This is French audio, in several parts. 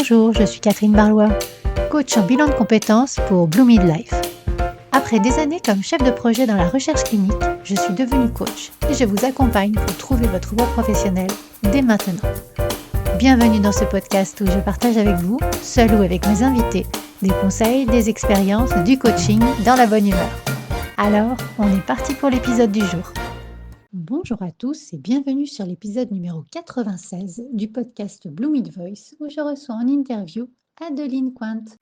Bonjour, je suis Catherine Barlois, coach en bilan de compétences pour Blue Midlife. Après des années comme chef de projet dans la recherche clinique, je suis devenue coach et je vous accompagne pour trouver votre voie professionnelle dès maintenant. Bienvenue dans ce podcast où je partage avec vous, seul ou avec mes invités, des conseils, des expériences, du coaching dans la bonne humeur. Alors, on est parti pour l'épisode du jour. Bonjour à tous et bienvenue sur l'épisode numéro 96 du podcast Blue Mid Voice où je reçois en interview Adeline Cointe.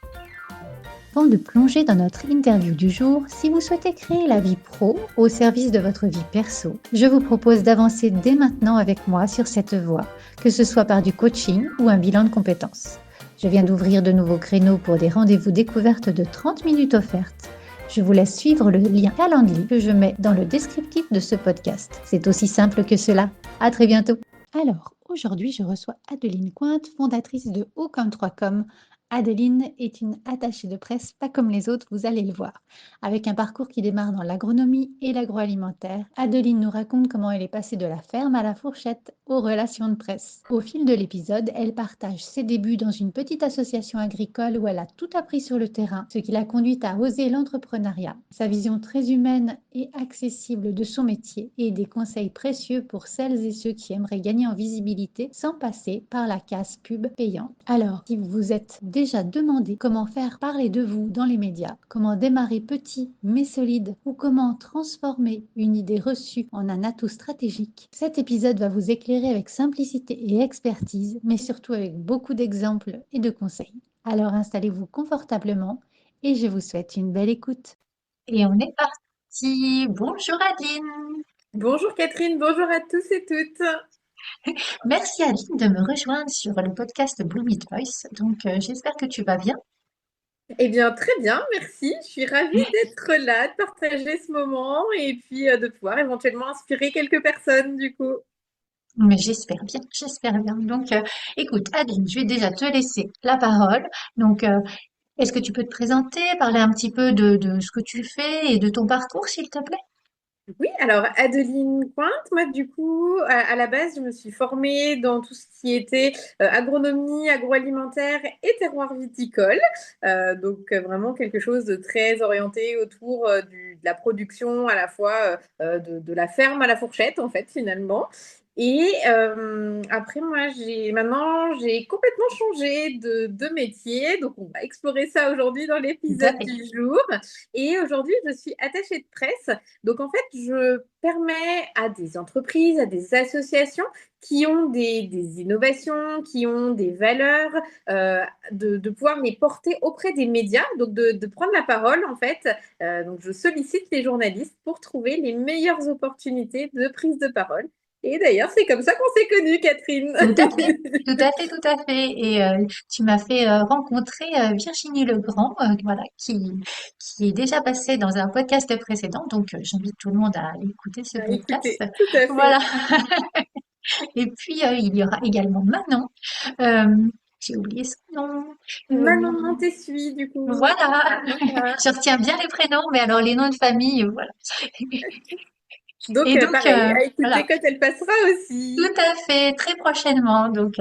Avant de plonger dans notre interview du jour, si vous souhaitez créer la vie pro au service de votre vie perso, je vous propose d'avancer dès maintenant avec moi sur cette voie, que ce soit par du coaching ou un bilan de compétences. Je viens d'ouvrir de nouveaux créneaux pour des rendez-vous découvertes de 30 minutes offertes. Je vous laisse suivre le lien Calendly que je mets dans le descriptif de ce podcast. C'est aussi simple que cela. À très bientôt. Alors, aujourd'hui, je reçois Adeline Cointe, fondatrice de O comme 3Com. Adeline est une attachée de presse pas comme les autres, vous allez le voir. Avec un parcours qui démarre dans l'agronomie et l'agroalimentaire, Adeline nous raconte comment elle est passée de la ferme à la fourchette aux relations de presse. Au fil de l'épisode, elle partage ses débuts dans une petite association agricole où elle a tout appris sur le terrain, ce qui l'a conduite à oser l'entrepreneuriat, sa vision très humaine et accessible de son métier et des conseils précieux pour celles et ceux qui aimeraient gagner en visibilité sans passer par la case pub payante. Alors, si vous vous êtes déjà demandé comment faire parler de vous dans les médias, comment démarrer petit mais solide ou comment transformer une idée reçue en un atout stratégique, cet épisode va vous éclairer avec simplicité et expertise, mais surtout avec beaucoup d'exemples et de conseils. Alors installez-vous confortablement et je vous souhaite une belle écoute. Et on est parti. Bonjour Adeline. Bonjour Catherine, bonjour à tous et toutes. Merci Adeline de me rejoindre sur le podcast Blue Meat Voice. Donc j'espère que tu vas bien. Eh bien, très bien, merci. Je suis ravie d'être là, de partager ce moment et puis de pouvoir éventuellement inspirer quelques personnes du coup. Mais j'espère bien, j'espère bien. Donc écoute Adeline, je vais déjà te laisser la parole. Donc est-ce que tu peux te présenter, parler un petit peu de ce que tu fais et de ton parcours, s'il te plaît? Oui, alors Adeline Pointe, moi du coup, à la base, je me suis formée dans tout ce qui était agronomie, agroalimentaire et terroir viticole. Donc vraiment quelque chose de très orienté autour de la production, à la fois de la ferme à la fourchette, en fait, finalement. Et après, moi, j'ai complètement changé de métier. Donc, on va explorer ça aujourd'hui dans Tout à l'épisode fait. du jour. Et aujourd'hui, je suis attachée de presse. Donc, en fait, je permets à des entreprises, à des associations qui ont des innovations, qui ont des valeurs, de pouvoir les porter auprès des médias, donc de prendre la parole, en fait. Donc, je sollicite les journalistes pour trouver les meilleures opportunités de prise de parole. Et d'ailleurs, c'est comme ça qu'on s'est connus, Catherine. Tout à fait, tout à fait, tout à fait. Et tu m'as fait rencontrer Virginie Legrand, voilà, qui est déjà passée dans un podcast précédent. Donc, j'invite tout le monde à écouter ce podcast. Écoutez, tout à Voilà. fait. Et puis, il y aura également Manon. Euh, j'ai oublié son nom. Euh, Manon de Montessuie, du coup. voilà. Voilà. Je retiens bien les prénoms, mais alors les noms de famille, voilà. Donc, Et donc, pareil, à voilà. écouter quand elle passera Tout aussi. à fait, très prochainement. Donc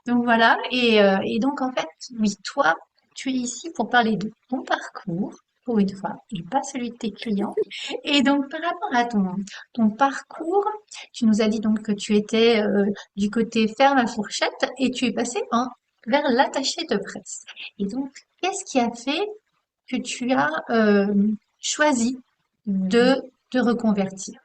voilà. Et donc en fait, oui, toi, tu es ici pour parler de ton parcours, pour une fois, et pas celui de tes clients. Et donc par rapport à ton parcours, tu nous as dit donc que tu étais du côté ferme à fourchette et tu es passé vers l'attaché de presse. Et donc, qu'est-ce qui a fait que tu as choisi de te reconvertir?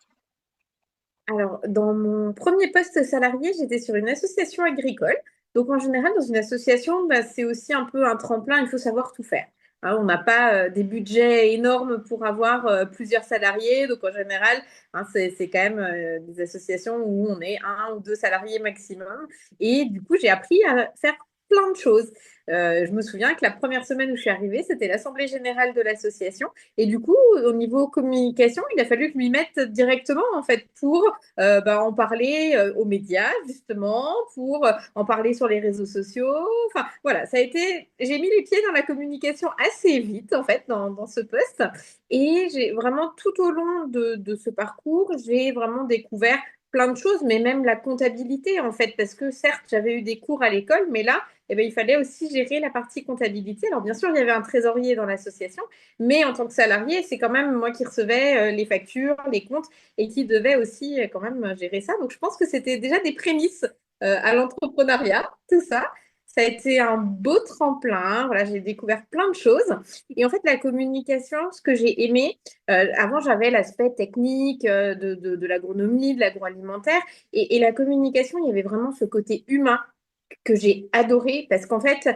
Alors, dans mon premier poste salarié, j'étais sur une association agricole. Donc, en général, dans une association, bah, c'est aussi un peu un tremplin, il faut savoir tout faire. Hein, on n'a pas des budgets énormes pour avoir plusieurs salariés. Donc, en général, hein, c'est quand même des associations où on est un ou deux salariés maximum. Et du coup, j'ai appris à faire plein de choses. Je me souviens que la première semaine où je suis arrivée, c'était l'assemblée générale de l'association. Et du coup, au niveau communication, il a fallu que je m'y mette directement, en fait, pour en parler aux médias, justement, pour en parler sur les réseaux sociaux. Enfin, voilà, j'ai mis les pieds dans la communication assez vite, en fait, dans ce poste. Et j'ai vraiment, tout au long de ce parcours, j'ai vraiment découvert plein de choses, mais même la comptabilité, en fait, parce que certes, j'avais eu des cours à l'école, mais là, eh ben, il fallait aussi gérer la partie comptabilité. Alors, bien sûr, il y avait un trésorier dans l'association, mais en tant que salarié, c'est quand même moi qui recevais les factures, les comptes et qui devais aussi quand même gérer ça. Donc, je pense que c'était déjà des prémices à l'entrepreneuriat, tout ça. Ça a été un beau tremplin. Voilà, j'ai découvert plein de choses. Et en fait, la communication, ce que j'ai aimé, avant, j'avais l'aspect technique de l'agronomie, de l'agroalimentaire. Et la communication, il y avait vraiment ce côté humain que j'ai adoré parce qu'en fait,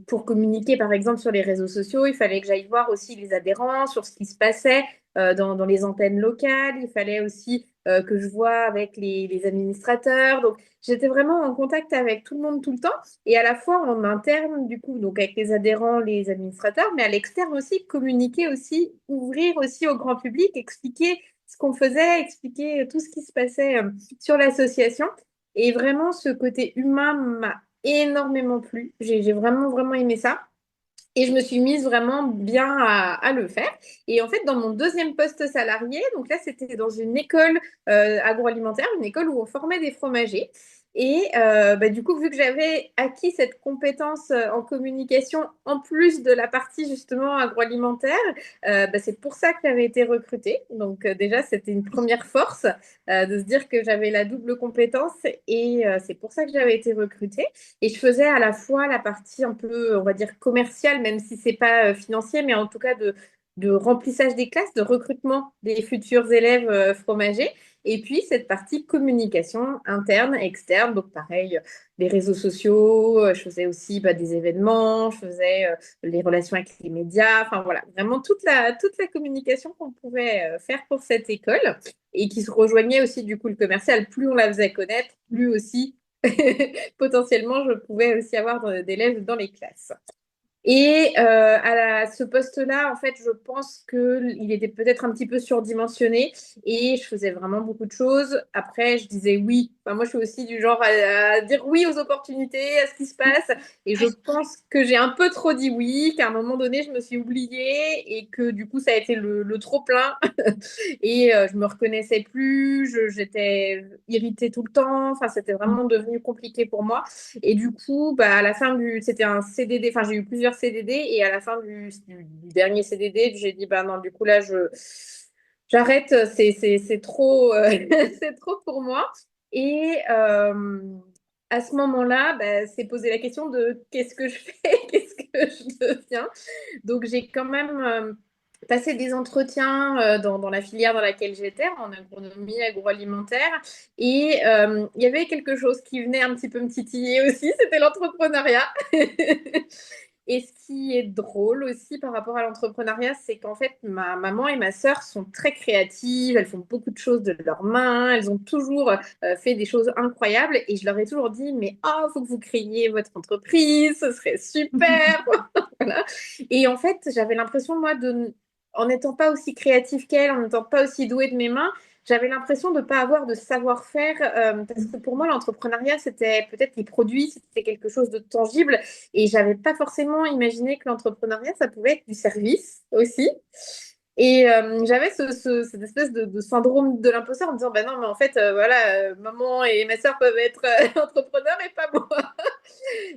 pour communiquer par exemple sur les réseaux sociaux, il fallait que j'aille voir aussi les adhérents sur ce qui se passait dans les antennes locales. Il fallait aussi que je vois avec les administrateurs. Donc, j'étais vraiment en contact avec tout le monde tout le temps et à la fois en interne, du coup, donc avec les adhérents, les administrateurs, mais à l'externe aussi, communiquer aussi, ouvrir aussi au grand public, expliquer ce qu'on faisait, expliquer tout ce qui se passait sur l'association. Et vraiment, ce côté humain m'a énormément plu. J'ai vraiment, vraiment aimé ça. Et je me suis mise vraiment bien à le faire. Et en fait, dans mon deuxième poste salarié, donc là, c'était dans une école agroalimentaire, une école où on formait des fromagers. Et bah, du coup, vu que j'avais acquis cette compétence en communication, en plus de la partie justement agroalimentaire, bah, c'est pour ça que j'avais été recrutée. Donc déjà, c'était une première force de se dire que j'avais la double compétence et c'est pour ça que j'avais été recrutée. Et je faisais à la fois la partie un peu, on va dire, commerciale, même si c'est pas financier, mais en tout cas de remplissage des classes, de recrutement des futurs élèves fromagers. Et puis cette partie communication interne, externe, donc pareil, les réseaux sociaux, je faisais aussi bah, des événements, je faisais les relations avec les médias, enfin voilà, vraiment toute la communication qu'on pouvait faire pour cette école et qui se rejoignait aussi du coup le commercial. Plus on la faisait connaître, plus aussi potentiellement, je pouvais aussi avoir d'élèves dans les classes. Et ce poste-là, en fait, je pense qu'il était peut-être un petit peu surdimensionné et je faisais vraiment beaucoup de choses. Après, je disais oui. Enfin, moi, je suis aussi du genre à dire oui aux opportunités, à ce qui se passe. Et je pense que j'ai un peu trop dit oui, qu'à un moment donné, je me suis oubliée et que du coup, ça a été le trop-plein. Et je me reconnaissais plus, j'étais irritée tout le temps. Enfin, c'était vraiment devenu compliqué pour moi. Et du coup, bah, à la fin c'était un CDD, enfin, j'ai eu plusieurs CDD et à la fin du dernier CDD, j'ai dit, bah non, du coup, là, j'arrête, c'est trop, c'est trop pour moi. Et à ce moment-là, bah, c'est posé la question de qu'est-ce que je fais, qu'est-ce que je deviens. Donc, j'ai quand même passé des entretiens dans la filière dans laquelle j'étais, en agronomie agroalimentaire. Et il y avait quelque chose qui venait un petit peu me titiller aussi, c'était l'entrepreneuriat. Et ce qui est drôle aussi par rapport à l'entrepreneuriat, c'est qu'en fait, ma maman et ma sœur sont très créatives, elles font beaucoup de choses de leurs mains, elles ont toujours fait des choses incroyables et je leur ai toujours dit, mais oh, faut que vous créiez votre entreprise, ce serait super. Voilà. Et en fait, j'avais l'impression, moi, en n'étant pas aussi créative qu'elle, en n'étant pas aussi douée de mes mains, j'avais l'impression de ne pas avoir de savoir-faire parce que pour moi, l'entrepreneuriat, c'était peut-être les produits, c'était quelque chose de tangible et j'avais pas forcément imaginé que l'entrepreneuriat, ça pouvait être du service aussi. Et j'avais cette espèce de syndrome de l'imposteur en me disant, bah non, mais en fait, voilà, maman et ma soeur peuvent être entrepreneurs et pas moi.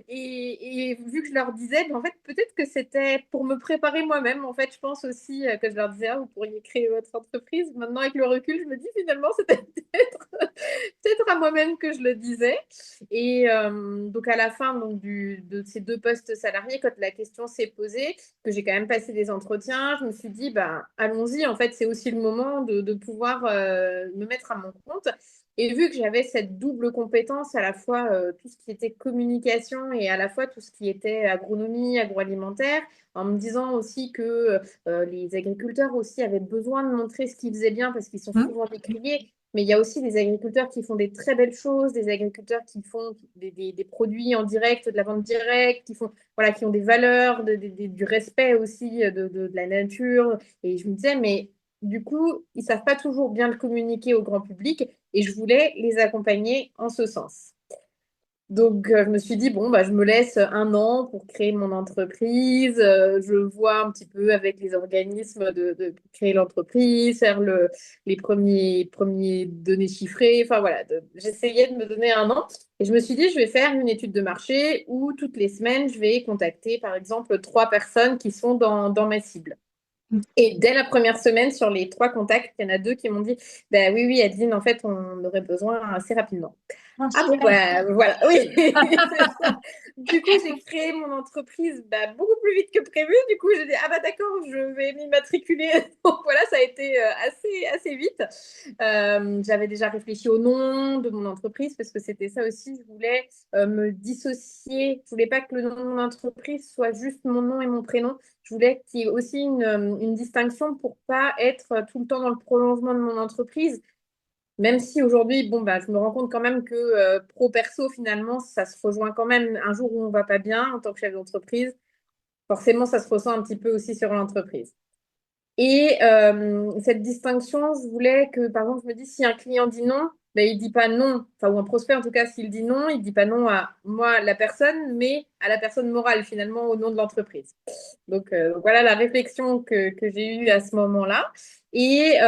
Et vu que je leur disais, ben, en fait, peut-être que c'était pour me préparer moi-même. En fait, je pense aussi que je leur disais, ah, vous pourriez créer votre entreprise. Maintenant, avec le recul, je me dis finalement, c'était peut-être à moi-même que je le disais. Et donc, à la fin donc, de ces deux postes salariés, quand la question s'est posée, que j'ai quand même passé des entretiens, je me suis dit, bah, allons-y. En fait, c'est aussi le moment de pouvoir me mettre à mon compte. Et vu que j'avais cette double compétence, à la fois tout ce qui était communication et à la fois tout ce qui était agronomie, agroalimentaire, en me disant aussi que les agriculteurs aussi avaient besoin de montrer ce qu'ils faisaient bien parce qu'ils sont souvent décriés. Mais il y a aussi des agriculteurs qui font des très belles choses, des agriculteurs qui font des produits en direct, de la vente directe, voilà, qui ont des valeurs, du respect aussi de la nature. Et je me disais, mais du coup, ils savent pas toujours bien le communiquer au grand public et je voulais les accompagner en ce sens. Donc, je me suis dit, bon, bah, je me laisse 1 an pour créer mon entreprise. Je vois un petit peu avec les organismes de créer l'entreprise, faire les premiers données chiffrées. Enfin, voilà, j'essayais de me donner 1 an. Et je me suis dit, je vais faire une étude de marché où toutes les semaines, je vais contacter, par exemple, 3 personnes qui sont dans ma cible. Et dès la première semaine, sur les 3 contacts, il y en a 2 qui m'ont dit, bah oui, oui, Adeline, en fait, on aurait besoin assez rapidement. Ah, Ah bon, super. bah voilà, oui, c'est ça. Du coup, j'ai créé mon entreprise beaucoup plus vite que prévu. Du coup, j'ai dit, ah bah d'accord, je vais m'immatriculer. Donc voilà, ça a été assez vite. J'avais déjà réfléchi au nom de mon entreprise parce que c'était ça aussi. Je voulais me dissocier. Je voulais pas que le nom de mon entreprise soit juste mon nom et mon prénom. Je voulais qu'il y ait aussi une distinction pour pas être tout le temps dans le prolongement de mon entreprise. Même si aujourd'hui, bon, bah, je me rends compte quand même que pro-perso, finalement, ça se rejoint quand même. Un jour où on va pas bien en tant que chef d'entreprise, forcément, ça se ressent un petit peu aussi sur l'entreprise. Et cette distinction, je voulais que, par exemple, je me dis, si un client dit non, ben, il dit pas non, enfin, ou un prospect, en tout cas, s'il dit non, il dit pas non à moi, la personne, mais à la personne morale, finalement, au nom de l'entreprise. Donc, voilà la réflexion que j'ai eue à ce moment-là. Et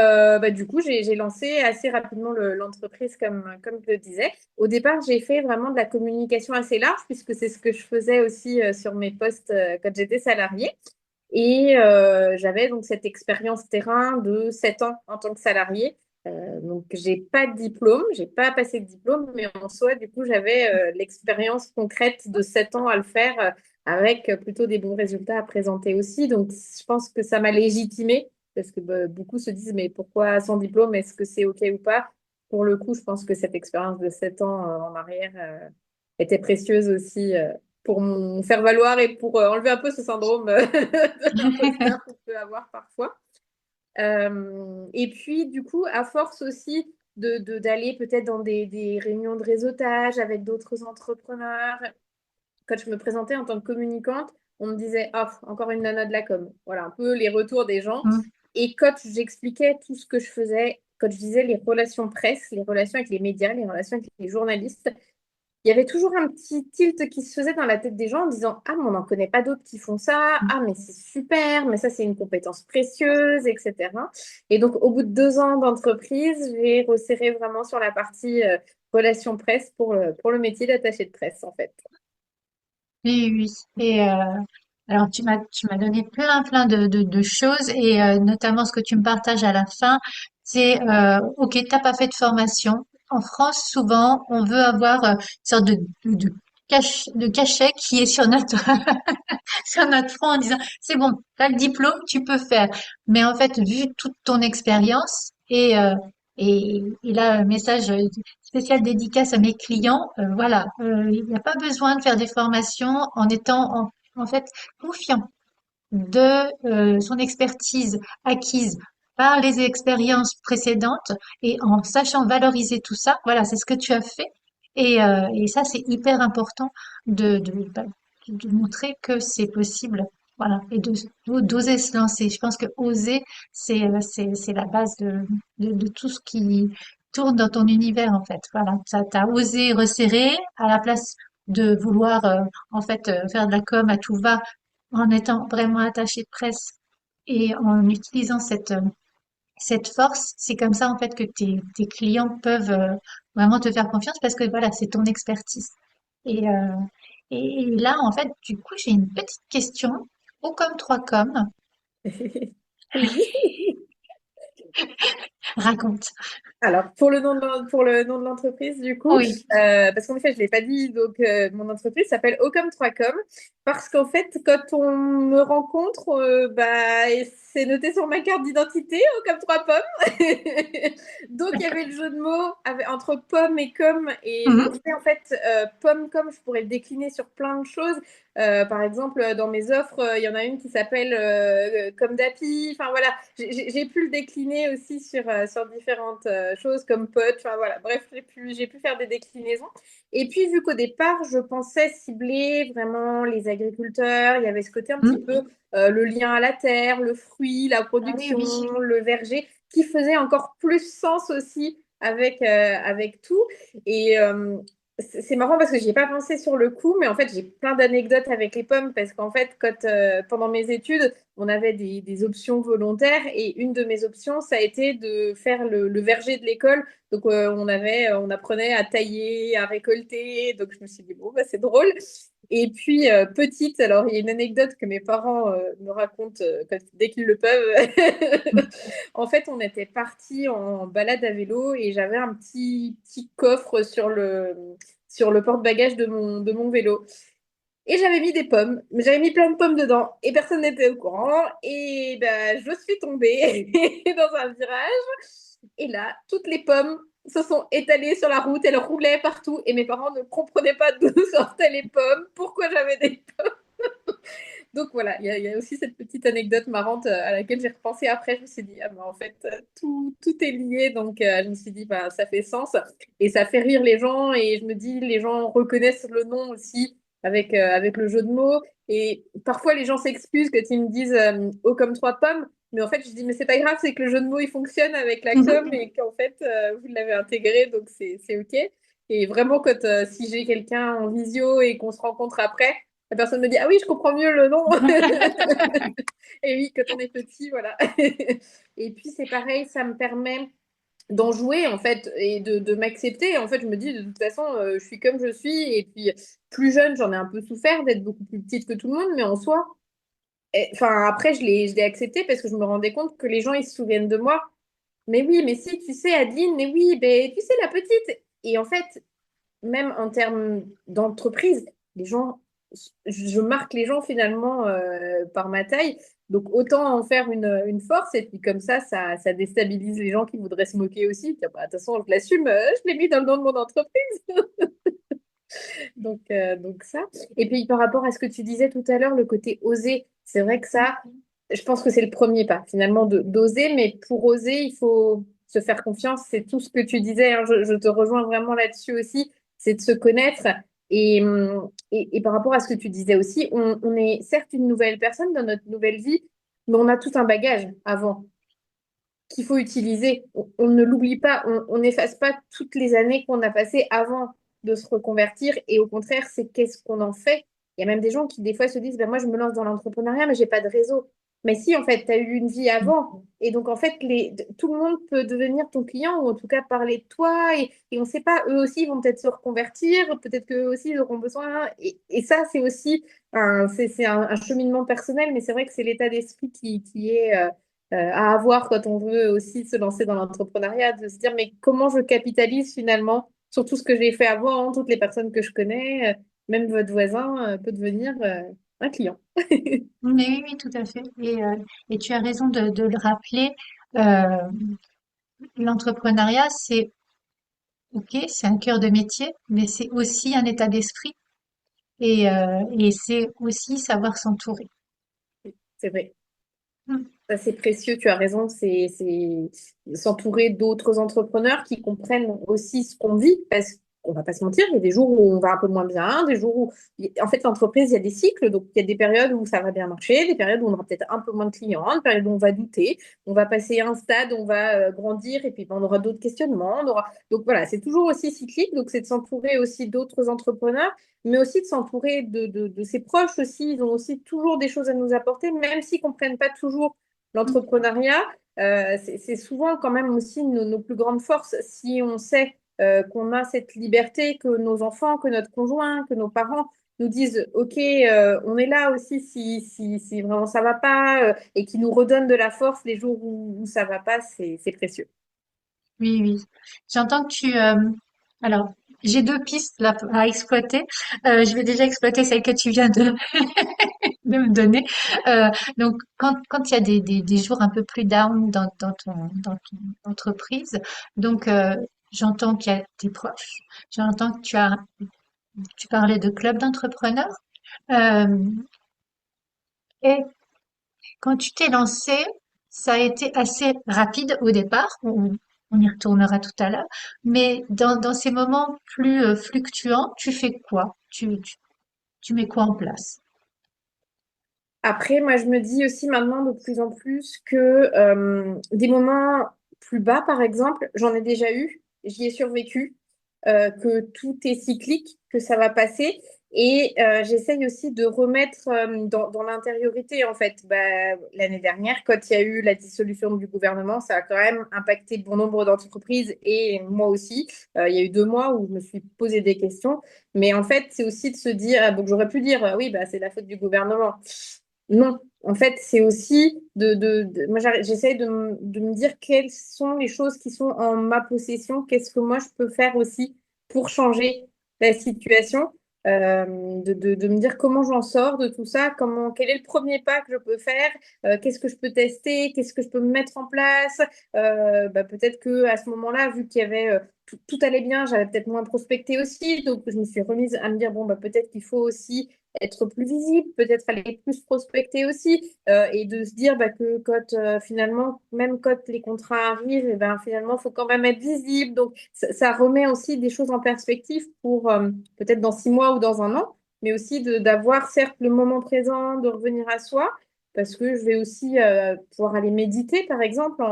du coup, j'ai lancé assez rapidement l'entreprise, comme je le disais. Au départ, j'ai fait vraiment de la communication assez large, puisque c'est ce que je faisais aussi sur mes postes quand j'étais salariée. Et j'avais donc cette expérience terrain de 7 ans en tant que salariée. Donc, j'ai pas de diplôme, j'ai pas passé de diplôme, mais en soi, du coup, j'avais l'expérience concrète de 7 ans à le faire avec plutôt des bons résultats à présenter aussi. Donc, je pense que ça m'a légitimée parce que beaucoup se disent, mais pourquoi sans diplôme, est-ce que c'est OK ou pas? Pour le coup, je pense que cette expérience de 7 ans en arrière était précieuse aussi pour mon faire valoir et pour enlever un peu ce syndrome de l'imposteur qu'on peut avoir parfois. Et puis, du coup, à force aussi d'aller peut-être dans des réunions de réseautage avec d'autres entrepreneurs, quand je me présentais en tant que communicante, on me disait, ah, encore une nana de la com. Voilà, un peu les retours des gens. Mm. Et quand j'expliquais tout ce que je faisais, quand je disais les relations presse, les relations avec les médias, les relations avec les journalistes, il y avait toujours un petit tilt qui se faisait dans la tête des gens en disant, ah, mais on n'en connaît pas d'autres qui font ça. Ah, mais c'est super, mais ça, c'est une compétence précieuse, etc. Et donc, au bout de 2 ans d'entreprise, j'ai resserré vraiment sur la partie relations presse pour le métier d'attaché de presse, en fait. Oui, oui. Et alors tu m'as donné plein de choses et notamment ce que tu me partages à la fin, c'est ok, t'as pas fait de formation. En France, souvent, on veut avoir une sorte de cachet qui est sur notre sur notre front en disant c'est bon, t'as le diplôme, tu peux faire. Mais en fait, vu toute ton expérience et là, un message spécial dédicace à mes clients, voilà, il n'y a pas besoin de faire des formations en étant en fait confiant de son expertise acquise par les expériences précédentes et en sachant valoriser tout ça. Voilà, c'est ce que tu as fait. Et ça, c'est hyper important bah, de montrer que c'est possible. Voilà, et d'oser se lancer. Je pense que oser, c'est la base de tout ce qui tourne dans ton univers, en fait. Voilà, ça t'as osé resserrer à la place de vouloir, en fait, faire de la com à tout va en étant vraiment attaché de presse et en utilisant cette force, c'est comme ça en fait que tes clients peuvent vraiment te faire confiance parce que voilà, c'est ton expertise. Et, euh, et là, en fait, du coup, j'ai une petite question. Au comme 3 comme, Oui. raconte. Alors, pour le nom de l'entreprise, du coup, Oui. parce qu'en effet, je ne l'ai pas dit, donc mon entreprise s'appelle Ocom3Com, parce qu'en fait, quand on me rencontre, et c'est noté sur ma carte d'identité, Ocom3Pommes. Donc, il y avait le jeu de mots entre pomme et com, et je me Mhm. disais, en fait, pomme comme, je pourrais le décliner sur plein de choses. Par exemple, dans mes offres, il y en a une qui s'appelle comme d'api. Enfin voilà, j'ai pu le décliner aussi sur différentes choses comme pote. Enfin voilà, bref, j'ai pu faire des déclinaisons. Et puis, vu qu'au départ, je pensais cibler vraiment les agriculteurs, il y avait ce côté un petit Mhm. peu le lien à la terre, le fruit, la Ah oui, production, oui. le verger, qui faisait encore plus sens aussi avec tout. Et C'est marrant parce que j'y ai pas pensé sur le coup, mais en fait, j'ai plein d'anecdotes avec les pommes parce qu'en fait, pendant mes études, on avait des options volontaires et une de mes options, ça a été de faire le verger de l'école. Donc, on apprenait à tailler, à récolter. Donc, je me suis dit, bon, bah, c'est drôle. Et puis, petite, alors, il y a une anecdote que mes parents me racontent dès qu'ils le peuvent. En fait, on était partis en balade à vélo et j'avais un petit coffre sur le porte-bagages de mon vélo. Et j'avais mis des pommes, j'avais mis plein de pommes dedans et personne n'était au courant. Et ben, je suis tombée dans un virage. Et là, toutes les pommes se sont étalées sur la route, elles roulaient partout et mes parents ne comprenaient pas d'où sortaient les pommes, pourquoi j'avais des pommes. Donc voilà, il y a aussi cette petite anecdote marrante à laquelle j'ai repensé après. Je me suis dit, ah, bah, en fait, tout est lié. Donc je me suis dit, bah, ça fait sens et ça fait rire les gens. Et je me dis, les gens reconnaissent le nom aussi avec le jeu de mots. Et parfois, les gens s'excusent quand ils me disent haut comme trois pommes. Mais en fait, je dis, mais c'est pas grave, c'est que le jeu de mots, il fonctionne avec la com et qu'en fait, vous l'avez intégré, donc c'est OK. Et vraiment, si j'ai quelqu'un en visio et qu'on se rencontre après, la personne me dit, ah oui, je comprends mieux le nom. Et oui, quand on est petit, voilà. Et puis, c'est pareil, ça me permet d'en jouer, en fait, et de m'accepter. En fait, je me dis, de toute façon, je suis comme je suis. Et puis, plus jeune, j'en ai un peu souffert d'être beaucoup plus petite que tout le monde, mais en soi, enfin, après, je l'ai accepté parce que je me rendais compte que les gens, ils se souviennent de moi. Mais oui, mais si, tu sais, Adeline, mais oui, ben, tu sais, la petite. Et en fait, même en termes d'entreprise, les gens, je marque les gens finalement par ma taille. Donc autant en faire une force et puis comme ça déstabilise les gens qui voudraient se moquer aussi. Tiens, bah, de toute façon, je l'assume, je l'ai mis dans le nom de mon entreprise. Donc ça. Et puis par rapport à ce que tu disais tout à l'heure, le côté oser, c'est vrai que ça, je pense que c'est le premier pas finalement d'oser, mais pour oser, il faut se faire confiance. C'est tout ce que tu disais, hein, je te rejoins vraiment là-dessus aussi, c'est de se connaître. Et par rapport à ce que tu disais aussi, on est certes une nouvelle personne dans notre nouvelle vie, mais on a tout un bagage avant qu'il faut utiliser. On ne l'oublie pas, on n'efface pas toutes les années qu'on a passées avant de se reconvertir. Et au contraire, c'est qu'est-ce qu'on en fait. Il y a même des gens qui, des fois, se disent, ben, moi, je me lance dans l'entrepreneuriat, mais j'ai pas de réseau. Mais si, en fait, tu as eu une vie avant. Et donc, en fait, tout le monde peut devenir ton client ou en tout cas parler de toi. Et on ne sait pas, eux aussi, ils vont peut-être se reconvertir. Peut-être qu'eux aussi, ils auront besoin. Et ça, c'est aussi un cheminement personnel. Mais c'est vrai que c'est l'état d'esprit qui est à avoir quand on veut aussi se lancer dans l'entrepreneuriat, de se dire, mais comment je capitalise finalement sur tout ce que j'ai fait avant, hein, toutes les personnes que je connais, même votre voisin peut devenir un client. Mais oui, oui, tout à fait. Et tu as raison de le rappeler. euh, L'entrepreneuriat, c'est OK, c'est un cœur de métier, mais c'est aussi un état d'esprit et c'est aussi savoir s'entourer. C'est vrai. Mm. Ça, c'est précieux, tu as raison, c'est s'entourer d'autres entrepreneurs qui comprennent aussi ce qu'on vit, parce qu'on va pas se mentir, il y a des jours où on va un peu moins bien, des jours où, en fait, l'entreprise, il y a des cycles, donc il y a des périodes où ça va bien marcher, des périodes où on aura peut-être un peu moins de clients, des périodes où on va douter, on va passer un stade, on va grandir, et puis ben, on aura d'autres questionnements, on aura... Donc voilà, c'est toujours aussi cyclique, donc c'est de s'entourer aussi d'autres entrepreneurs, mais aussi de s'entourer de ses proches aussi, ils ont aussi toujours des choses à nous apporter, même s'ils comprennent pas toujours l'entrepreneuriat, c'est souvent quand même aussi nos plus grandes forces si on sait qu'on a cette liberté, que nos enfants, que notre conjoint, que nos parents nous disent, OK, on est là aussi si vraiment ça va pas et qui nous redonnent de la force les jours où ça va pas, c'est précieux. Oui, oui. J'entends que alors, j'ai deux pistes là à exploiter. Je vais déjà exploiter celle que tu viens de me donner. Donc, quand il y a des jours un peu plus down dans ton entreprise, donc j'entends qu'il y a tes proches, j'entends que tu parlais de club d'entrepreneurs. Euh, et quand tu t'es lancé, ça a été assez rapide au départ. On y retournera tout à l'heure. Mais dans ces moments plus fluctuants, tu fais quoi? Tu mets quoi en place? Après, moi, je me dis aussi maintenant de plus en plus que des moments plus bas, par exemple, j'en ai déjà eu, j'y ai survécu. que tout est cyclique, que ça va passer. Et j'essaye aussi de remettre dans l'intériorité, en fait. Bah, l'année dernière, quand il y a eu la dissolution du gouvernement, ça a quand même impacté bon nombre d'entreprises et moi aussi. Il y a eu 2 mois où je me suis posé des questions. Mais en fait, c'est aussi de se dire, donc j'aurais pu dire, oui, bah, c'est la faute du gouvernement. Non, en fait, c'est aussi moi, j'essaye de me dire quelles sont les choses qui sont en ma possession, qu'est-ce que moi je peux faire aussi pour changer la situation, de me dire comment j'en sors de tout ça, quel est le premier pas que je peux faire, qu'est-ce que je peux tester, qu'est-ce que je peux mettre en place. Bah, peut-être que à ce moment-là, vu qu'il y avait tout allait bien, j'avais peut-être moins prospecté aussi, donc je me suis remise à me dire bon bah peut-être qu'il faut aussi être plus visible, peut-être aller plus prospecter aussi, et de se dire bah, que quand finalement, même quand les contrats arrivent, eh ben, finalement, il faut quand même être visible. Donc, ça remet aussi des choses en perspective pour peut-être dans 6 mois ou dans un an, mais aussi d'avoir certes le moment présent, de revenir à soi, parce que je vais aussi pouvoir aller méditer, par exemple,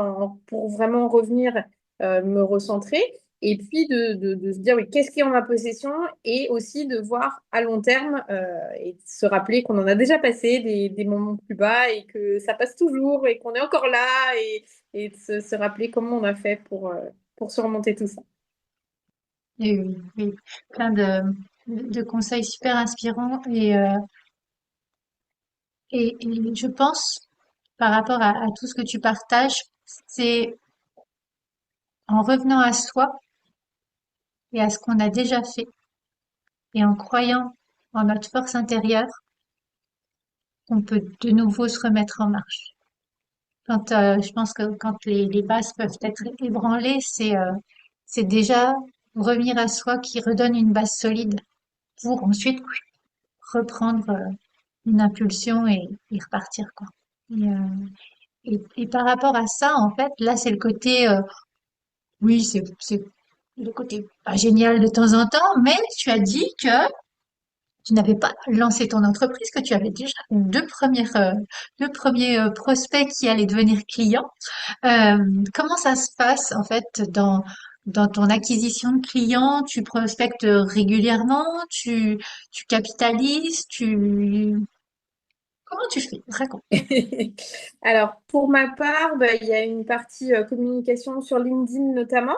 pour vraiment revenir me recentrer. Et puis de se dire, oui, qu'est-ce qui est en ma possession et aussi de voir à long terme et de se rappeler qu'on en a déjà passé des moments plus bas et que ça passe toujours et qu'on est encore là et de se rappeler comment on a fait pour surmonter tout ça. Et oui, oui, plein de conseils super inspirants et je pense, par rapport à tout ce que tu partages, c'est en revenant à soi et à ce qu'on a déjà fait et en croyant en notre force intérieure qu'on peut de nouveau se remettre en marche. Je pense que quand les bases peuvent être ébranlées, c'est déjà revenir à soi qui redonne une base solide pour ensuite reprendre une impulsion et repartir, quoi. Et, euh, et par rapport à ça, en fait, là, c'est le côté, oui, c'est le côté pas génial de temps en temps, mais tu as dit que tu n'avais pas lancé ton entreprise, que tu avais déjà deux premiers prospects qui allaient devenir clients. Comment ça se passe en fait dans ton acquisition de clients? Tu prospectes régulièrement? Tu capitalises? Comment tu fais? Raconte. Alors, pour ma part, bah, il y a une partie communication sur LinkedIn notamment.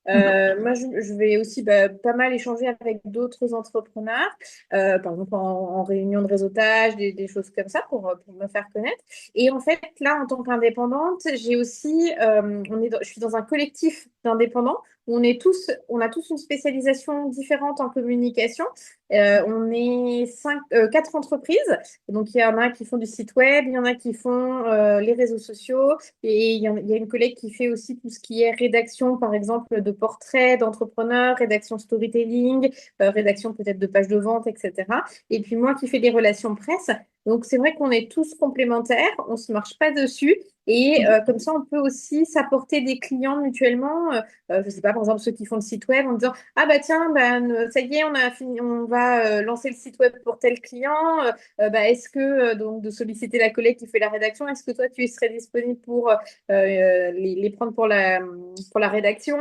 Mhm. Moi, je vais aussi bah, pas mal échanger avec d'autres entrepreneurs, par exemple en réunion de réseautage, des choses comme ça pour me faire connaître. Et en fait, là, en tant qu'indépendante, j'ai aussi, je suis dans un collectif d'indépendants où on a tous une spécialisation différente en communication. On est 4 entreprises. Donc, il y en a qui font du site web, il y en a qui font les réseaux sociaux, et il y a une collègue qui fait aussi tout ce qui est rédaction, par exemple, de portraits d'entrepreneurs, rédaction storytelling, rédaction peut-être de pages de vente, etc. Et puis moi qui fais des relations presse. Donc, c'est vrai qu'on est tous complémentaires, on ne se marche pas dessus. Et Mhm. comme ça, on peut aussi s'apporter des clients mutuellement. Je ne sais pas, par exemple, ceux qui font le site web en disant, ah bah tiens, bah, ça y est, on a fini, on va lancer le site web pour tel client. Bah, est-ce que donc de solliciter la collègue qui fait la rédaction, est-ce que toi tu serais disponible pour les prendre pour la rédaction?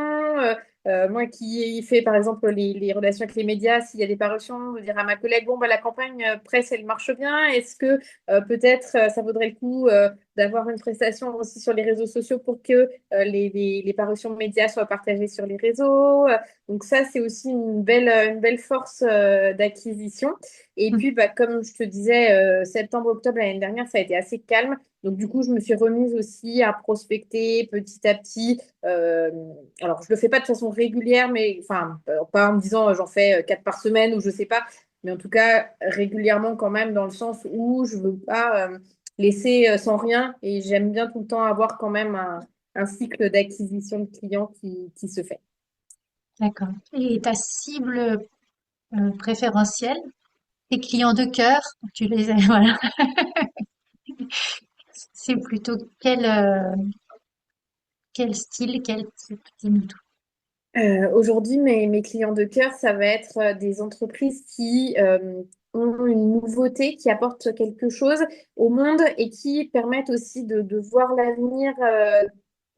Moi qui fais par exemple les relations avec les médias, s'il y a des parutions, de dire à ma collègue, bon, bah, la campagne presse, elle marche bien. Est-ce que peut-être ça vaudrait le coup d'avoir une prestation aussi sur les réseaux sociaux pour que les parutions médias soient partagées sur les réseaux? Donc ça, c'est aussi une belle force d'acquisition. Et puis, bah, comme je te disais, septembre-octobre l'année dernière, ça a été assez calme. Donc, du coup, je me suis remise aussi à prospecter petit à petit. Alors, je le fais pas de façon régulière, mais enfin, pas en me disant j'en fais 4 par semaine ou je sais pas, mais en tout cas régulièrement quand même dans le sens où je veux pas laisser sans rien et j'aime bien tout le temps avoir quand même un cycle d'acquisition de clients qui se fait. D'accord. Et ta cible préférentielle, tes clients de cœur, tu les as, voilà. C'est plutôt quel style, quel type, dis-nous tout. Aujourd'hui, mes clients de cœur, ça va être des entreprises qui ont une nouveauté, qui apportent quelque chose au monde et qui permettent aussi de voir l'avenir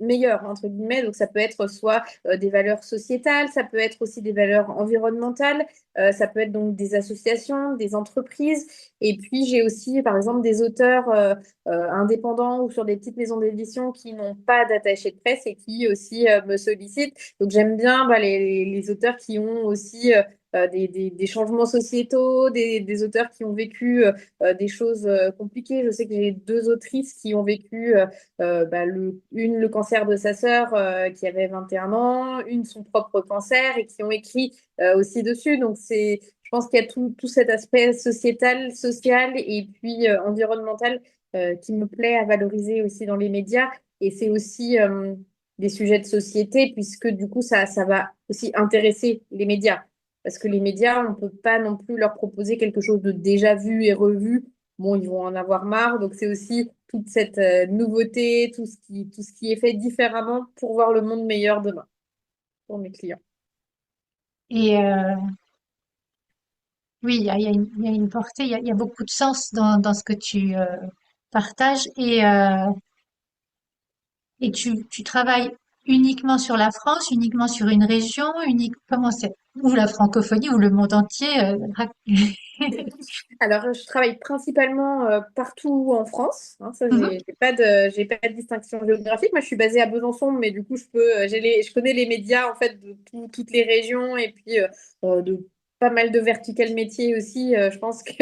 meilleures, entre guillemets. Donc, ça peut être soit des valeurs sociétales, ça peut être aussi des valeurs environnementales, ça peut être donc des associations, des entreprises. Et puis, j'ai aussi, par exemple, des auteurs indépendants ou sur des petites maisons d'édition qui n'ont pas d'attaché de presse et qui aussi me sollicitent. Donc, j'aime bien les auteurs qui ont aussi des changements sociétaux, des auteurs qui ont vécu des choses compliquées. Je sais que j'ai deux autrices qui ont vécu une le cancer de sa sœur qui avait 21 ans, une son propre cancer et qui ont écrit aussi dessus. Donc je pense qu'il y a tout cet aspect sociétal, social et puis environnemental qui me plaît à valoriser aussi dans les médias. Et c'est aussi des sujets de société puisque du coup ça va aussi intéresser les médias. Parce que les médias, on ne peut pas non plus leur proposer quelque chose de déjà vu et revu. Bon, ils vont en avoir marre. Donc, c'est aussi toute cette nouveauté, tout ce qui est fait différemment pour voir le monde meilleur demain pour mes clients. Et oui, il y a une portée, il y a beaucoup de sens dans ce que tu partages. Et tu travailles uniquement sur la France, uniquement sur une région, comment c'est? Ou la francophonie, ou le monde entier. Alors, je travaille principalement partout en France. Hein, ça, Mhm. j'ai pas de distinction géographique. Moi, je suis basée à Besançon, mais du coup, je connais les médias en fait de toutes les régions et puis de pas mal de verticales métiers aussi. Je pense que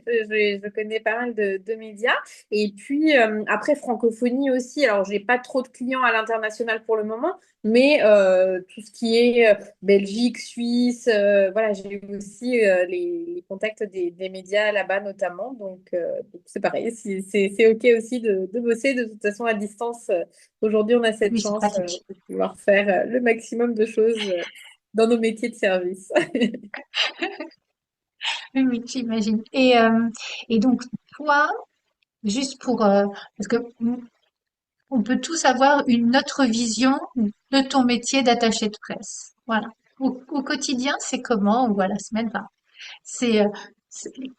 je connais pas mal de médias. Et puis après francophonie aussi. Alors, j'ai pas trop de clients à l'international pour le moment, mais tout ce qui est Belgique, Suisse, voilà, j'ai eu aussi les contacts des médias là-bas notamment. Donc, c'est pareil, c'est OK aussi de bosser de toute façon à distance. Aujourd'hui, on a cette Oui, c'est chance pratique. de pouvoir faire le maximum de choses dans nos métiers de service. Oui, oui, j'imagine. Et donc, toi, juste parce que on peut tous avoir une autre vision de ton métier d'attaché de presse. Voilà. Au quotidien, c'est comment, ou à la semaine, enfin, c'est, euh,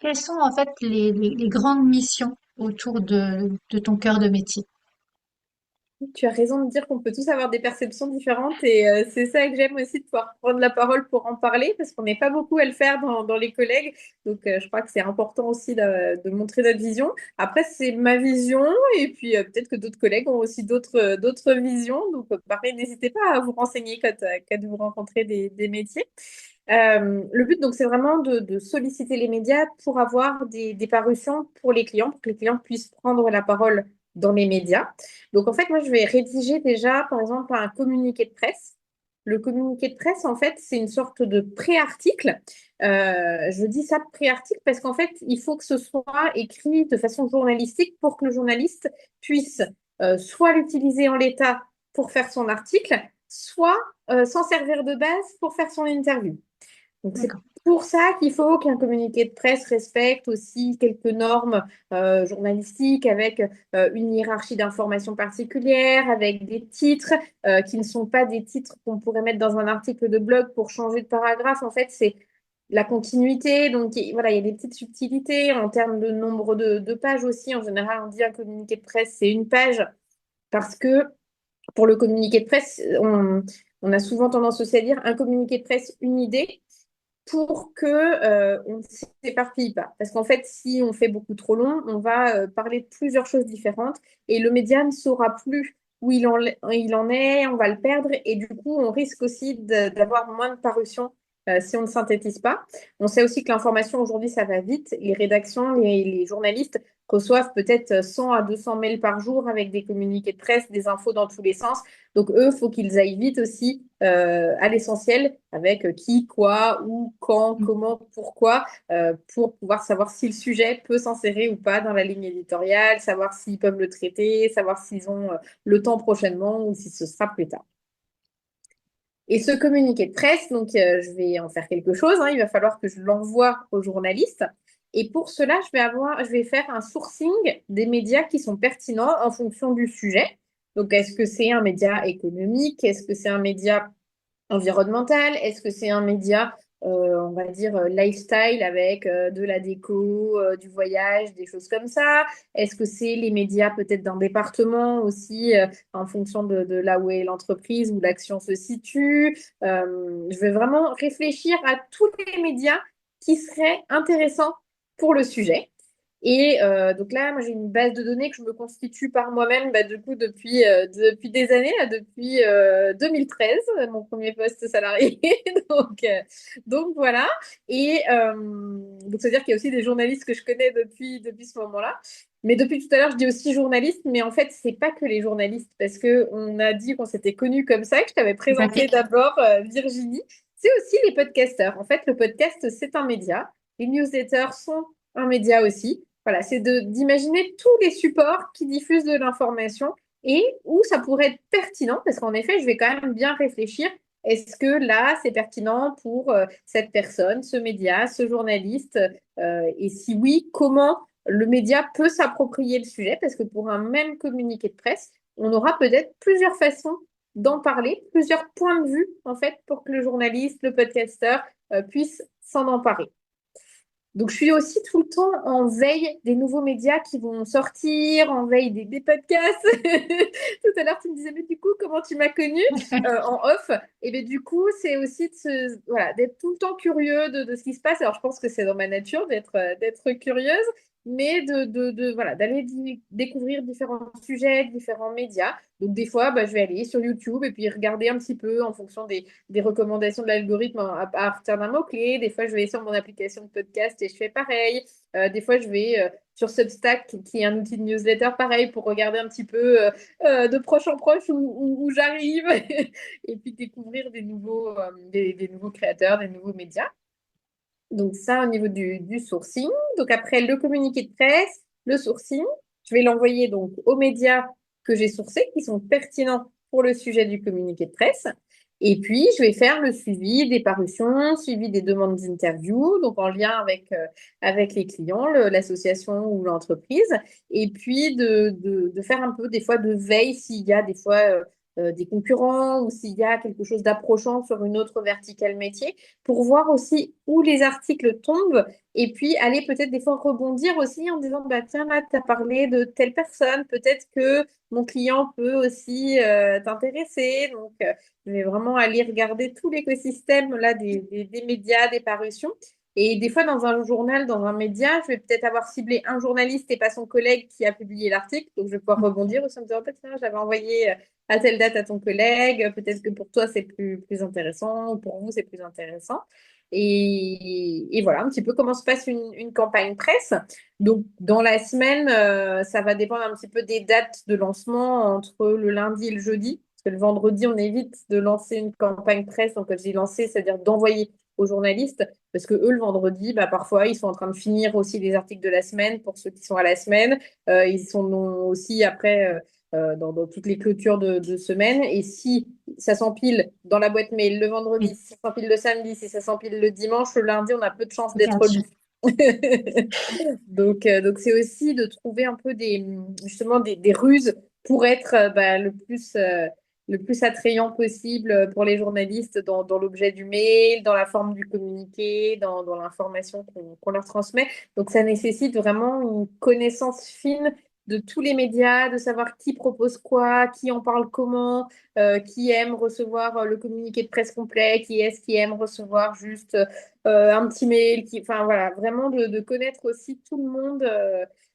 quelles sont en fait les grandes missions autour de ton cœur de métier? Tu as raison de dire qu'on peut tous avoir des perceptions différentes et c'est ça que j'aime aussi de pouvoir prendre la parole pour en parler parce qu'on n'est pas beaucoup à le faire dans les collègues. Donc je crois que c'est important aussi de montrer notre vision. Après, c'est ma vision et puis peut-être que d'autres collègues ont aussi d'autres visions. Donc pareil, n'hésitez pas à vous renseigner quand vous rencontrez des métiers. Le but, donc, c'est vraiment de solliciter les médias pour avoir des parutions pour les clients, pour que les clients puissent prendre la parole dans les médias. Donc, en fait, moi, je vais rédiger déjà, par exemple, un communiqué de presse. Le communiqué de presse, en fait, c'est une sorte de pré-article. Je dis ça pré-article parce qu'en fait, il faut que ce soit écrit de façon journalistique pour que le journaliste puisse soit l'utiliser en l'état pour faire son article, soit s'en servir de base pour faire son interview. Donc, c'est D'accord. pour ça qu'il faut qu'un communiqué de presse respecte aussi quelques normes journalistiques avec une hiérarchie d'informations particulière, avec des titres qui ne sont pas des titres qu'on pourrait mettre dans un article de blog pour changer de paragraphe. En fait, c'est la continuité. Donc, voilà, il y a des petites subtilités en termes de nombre de pages aussi. En général, on dit un communiqué de presse, c'est une page parce que pour le communiqué de presse, on a souvent tendance aussi à dire un communiqué de presse, une idée pour que on ne s'éparpille pas. Parce qu'en fait, si on fait beaucoup trop long, on va parler de plusieurs choses différentes et le média ne saura plus où il en est, on va le perdre et du coup, on risque aussi d'avoir moins de parutions si on ne synthétise pas. On sait aussi que l'information aujourd'hui, ça va vite. Les rédactions, les journalistes reçoivent peut-être 100 à 200 mails par jour avec des communiqués de presse, des infos dans tous les sens. Donc, eux, il faut qu'ils aillent vite aussi à l'essentiel avec qui, quoi, où, quand, comment, pourquoi, pour pouvoir savoir si le sujet peut s'insérer ou pas dans la ligne éditoriale, savoir s'ils peuvent le traiter, savoir s'ils ont le temps prochainement ou si ce sera plus tard. Et ce communiqué de presse, donc je vais en faire quelque chose, hein, il va falloir que je l'envoie aux journalistes. Et pour cela, je vais faire un sourcing des médias qui sont pertinents en fonction du sujet. Donc, est-ce que c'est un média économique? Est-ce que c'est un média environnemental? Est-ce que c'est un média on va dire, lifestyle avec de la déco, du voyage, des choses comme ça? Est-ce que c'est les médias peut-être d'un département aussi, en fonction de là où est l'entreprise, où l'action se situe? Je vais vraiment réfléchir à tous les médias qui seraient intéressants pour le sujet. Et donc là, moi, j'ai une base de données que je me constitue par moi-même, bah, du coup, depuis des années, là, depuis 2013, mon premier poste salarié. Donc, euh, donc voilà. Et donc, c'est-à-dire qu'il y a aussi des journalistes que je connais depuis ce moment-là. Mais depuis tout à l'heure, je dis aussi journaliste, mais en fait, c'est pas que les journalistes, parce que on a dit qu'on s'était connus comme ça, que je t'avais Tout à présenté fait. d'abord Virginie. C'est aussi les podcasteurs. En fait, le podcast, c'est un média. Les newsletters sont un média aussi. Voilà, c'est d'imaginer tous les supports qui diffusent de l'information et où ça pourrait être pertinent, parce qu'en effet, je vais quand même bien réfléchir. Est-ce que là, c'est pertinent pour cette personne, ce média, ce journaliste? Et si oui, comment le média peut s'approprier le sujet? Parce que pour un même communiqué de presse, on aura peut-être plusieurs façons d'en parler, plusieurs points de vue, en fait, pour que le journaliste, le podcasteur puisse s'en emparer. Donc, je suis aussi tout le temps en veille des nouveaux médias qui vont sortir, en veille des podcasts. Tout à l'heure, tu me disais, mais du coup, comment tu m'as connue en off? Et bien, du coup, c'est aussi voilà, d'être tout le temps curieux de ce qui se passe. Alors, je pense que c'est dans ma nature d'être curieuse, mais voilà, d'aller découvrir différents sujets, différents médias. Donc, des fois, bah, je vais aller sur YouTube et puis regarder un petit peu en fonction des recommandations de l'algorithme à partir d'un mot-clé. Des fois, je vais sur mon application de podcast et je fais pareil. Des fois, je vais sur Substack, qui est un outil de newsletter, pareil, pour regarder un petit peu de proche en proche où j'arrive et puis découvrir des nouveaux créateurs, des nouveaux médias. Donc ça, au niveau du sourcing. Donc après, le communiqué de presse, le sourcing, je vais l'envoyer donc aux médias que j'ai sourcés, qui sont pertinents pour le sujet du communiqué de presse. Et puis, je vais faire le suivi des parutions, suivi des demandes d'interview, donc en lien avec les clients, l'association ou l'entreprise. Et puis, de faire un peu des fois de veille s'il y a des fois des concurrents ou s'il y a quelque chose d'approchant sur une autre verticale métier pour voir aussi où les articles tombent et puis aller peut-être des fois rebondir aussi en disant, bah tiens, là, tu as parlé de telle personne, peut-être que mon client peut aussi t'intéresser. Donc, je vais vraiment aller regarder tout l'écosystème là des médias, des parutions. Et des fois, dans un journal, dans un média, je vais peut-être avoir ciblé un journaliste et pas son collègue qui a publié l'article. Donc, je vais pouvoir rebondir aussi en me disant, en fait, tiens, j'avais envoyé à telle date à ton collègue. Peut-être que pour toi, c'est plus intéressant, ou pour vous, c'est plus intéressant. Et voilà un petit peu comment se passe une campagne presse. Donc, dans la semaine, ça va dépendre un petit peu des dates de lancement entre le lundi et le jeudi. Parce que le vendredi, on évite de lancer une campagne presse. Donc, quand je dis lancer, c'est-à-dire d'envoyer aux journalistes. Parce que eux, le vendredi, bah, parfois, ils sont en train de finir aussi les articles de la semaine pour ceux qui sont à la semaine. Ils sont aussi après dans toutes les clôtures de semaine. Et si ça s'empile dans la boîte mail le vendredi, Oui, si ça s'empile le samedi, si ça s'empile le dimanche, le lundi, on a peu de chances bien d'être sûr. lu. Donc c'est aussi de trouver un peu justement des ruses pour être bah, le plus attrayant possible pour les journalistes dans l'objet du mail, dans la forme du communiqué, dans l'information qu'on leur transmet. Donc ça nécessite vraiment une connaissance fine de tous les médias, de savoir qui propose quoi, qui en parle comment, qui aime recevoir le communiqué de presse complet, qui est-ce qui aime recevoir juste un petit mail, enfin voilà, vraiment de connaître aussi tout le monde.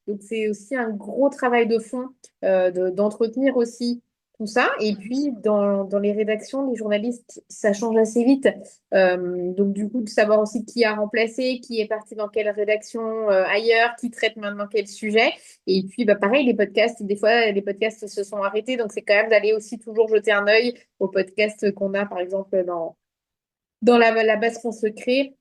Donc c'est aussi un gros travail de fond d'entretenir aussi tout ça. Et puis dans les rédactions, les journalistes, ça change assez vite. Donc du coup, de savoir aussi qui a remplacé, qui est parti dans quelle rédaction ailleurs, qui traite maintenant quel sujet. Et puis bah, pareil, les podcasts, des fois, les podcasts se sont arrêtés. Donc c'est quand même d'aller aussi toujours jeter un œil aux podcasts qu'on a, par exemple, dans la base qu'on se crée,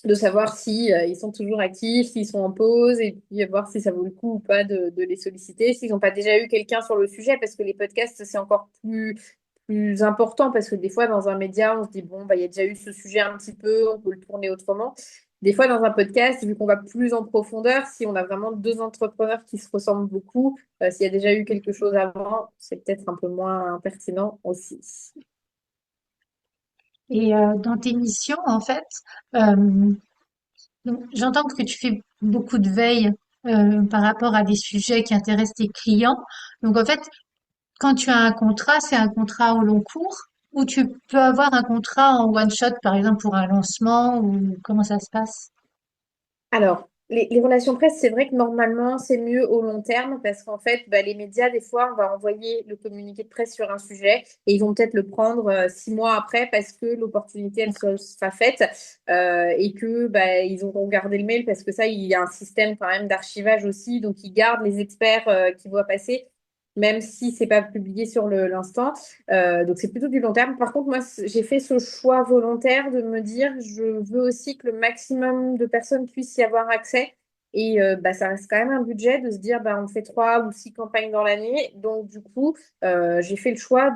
de savoir si ils sont toujours actifs, s'ils sont en pause, et puis voir si ça vaut le coup ou pas de les solliciter, s'ils n'ont pas déjà eu quelqu'un sur le sujet, parce que les podcasts, c'est encore plus important, parce que des fois, dans un média, on se dit, bon, bah, il y a déjà eu ce sujet un petit peu, on peut le tourner autrement. Des fois, dans un podcast, vu qu'on va plus en profondeur, si on a vraiment deux entrepreneurs qui se ressemblent beaucoup, s'il y a déjà eu quelque chose avant, c'est peut-être un peu moins pertinent aussi. Et dans tes missions, en fait, euh, donc, j'entends que tu fais beaucoup de veille par rapport à des sujets qui intéressent tes clients. Donc, en fait, quand tu as un contrat, c'est un contrat au long cours ou tu peux avoir un contrat en one shot, par exemple, pour un lancement ou comment ça se passe? Alors, les relations presse, c'est vrai que normalement, c'est mieux au long terme parce qu'en fait, bah, les médias, des fois, on va envoyer le communiqué de presse sur un sujet et ils vont peut-être le prendre 6 mois après parce que l'opportunité, elle sera faite et que bah, ils auront gardé le mail parce que ça, il y a un système quand même d'archivage aussi. Donc, ils gardent les experts qui voient passer, même si c'est pas publié sur l'instant. Donc c'est plutôt du long terme. Par contre, moi, j'ai fait ce choix volontaire de me dire, je veux aussi que le maximum de personnes puissent y avoir accès. Et bah, ça reste quand même un budget de se dire, bah, on fait 3 ou 6 campagnes dans l'année. Donc du coup, j'ai fait le choix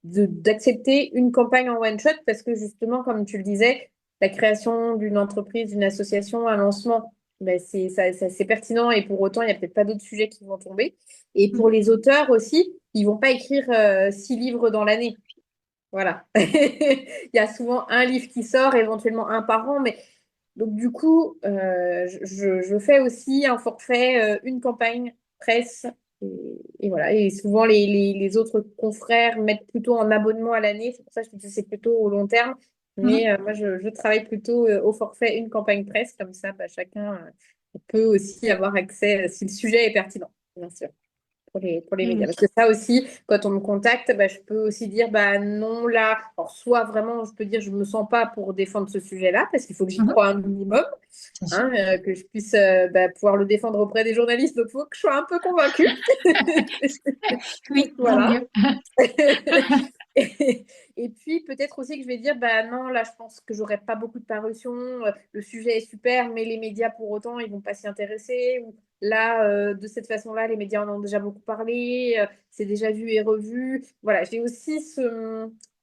d'accepter une campagne en one shot parce que justement, comme tu le disais, la création d'une entreprise, d'une association, un lancement, ben, c'est pertinent et pour autant, il n'y a peut-être pas d'autres sujets qui vont tomber. Et pour les auteurs aussi, ils vont pas écrire 6 livres dans l'année. Voilà. Il y a souvent un livre qui sort, éventuellement un par an, mais donc du coup, je fais aussi un forfait, une campagne presse, et voilà. Et souvent, les autres confrères mettent plutôt en abonnement à l'année. C'est pour ça que je te dis que c'est plutôt au long terme. Mais moi, je travaille plutôt au forfait, une campagne presse. Comme ça, bah, chacun peut aussi avoir accès si le sujet est pertinent, bien sûr pour les Oui, médias. Parce que ça aussi, quand on me contacte, bah, je peux aussi dire, bah non, là, alors soit vraiment, je peux dire, je ne me sens pas pour défendre ce sujet-là, parce qu'il faut que j'y mhm, croie un minimum, bien sûr. hein, que je puisse bah, pouvoir le défendre auprès des journalistes, donc il faut que je sois un peu convaincue. Oui, vaut Voilà. mieux. Et puis peut-être aussi que je vais dire, bah non, là je pense que j'aurai pas beaucoup de parutions, le sujet est super, mais les médias pour autant, ils vont pas s'y intéresser. Ou là, de cette façon-là, les médias en ont déjà beaucoup parlé, c'est déjà vu et revu. Voilà, j'ai aussi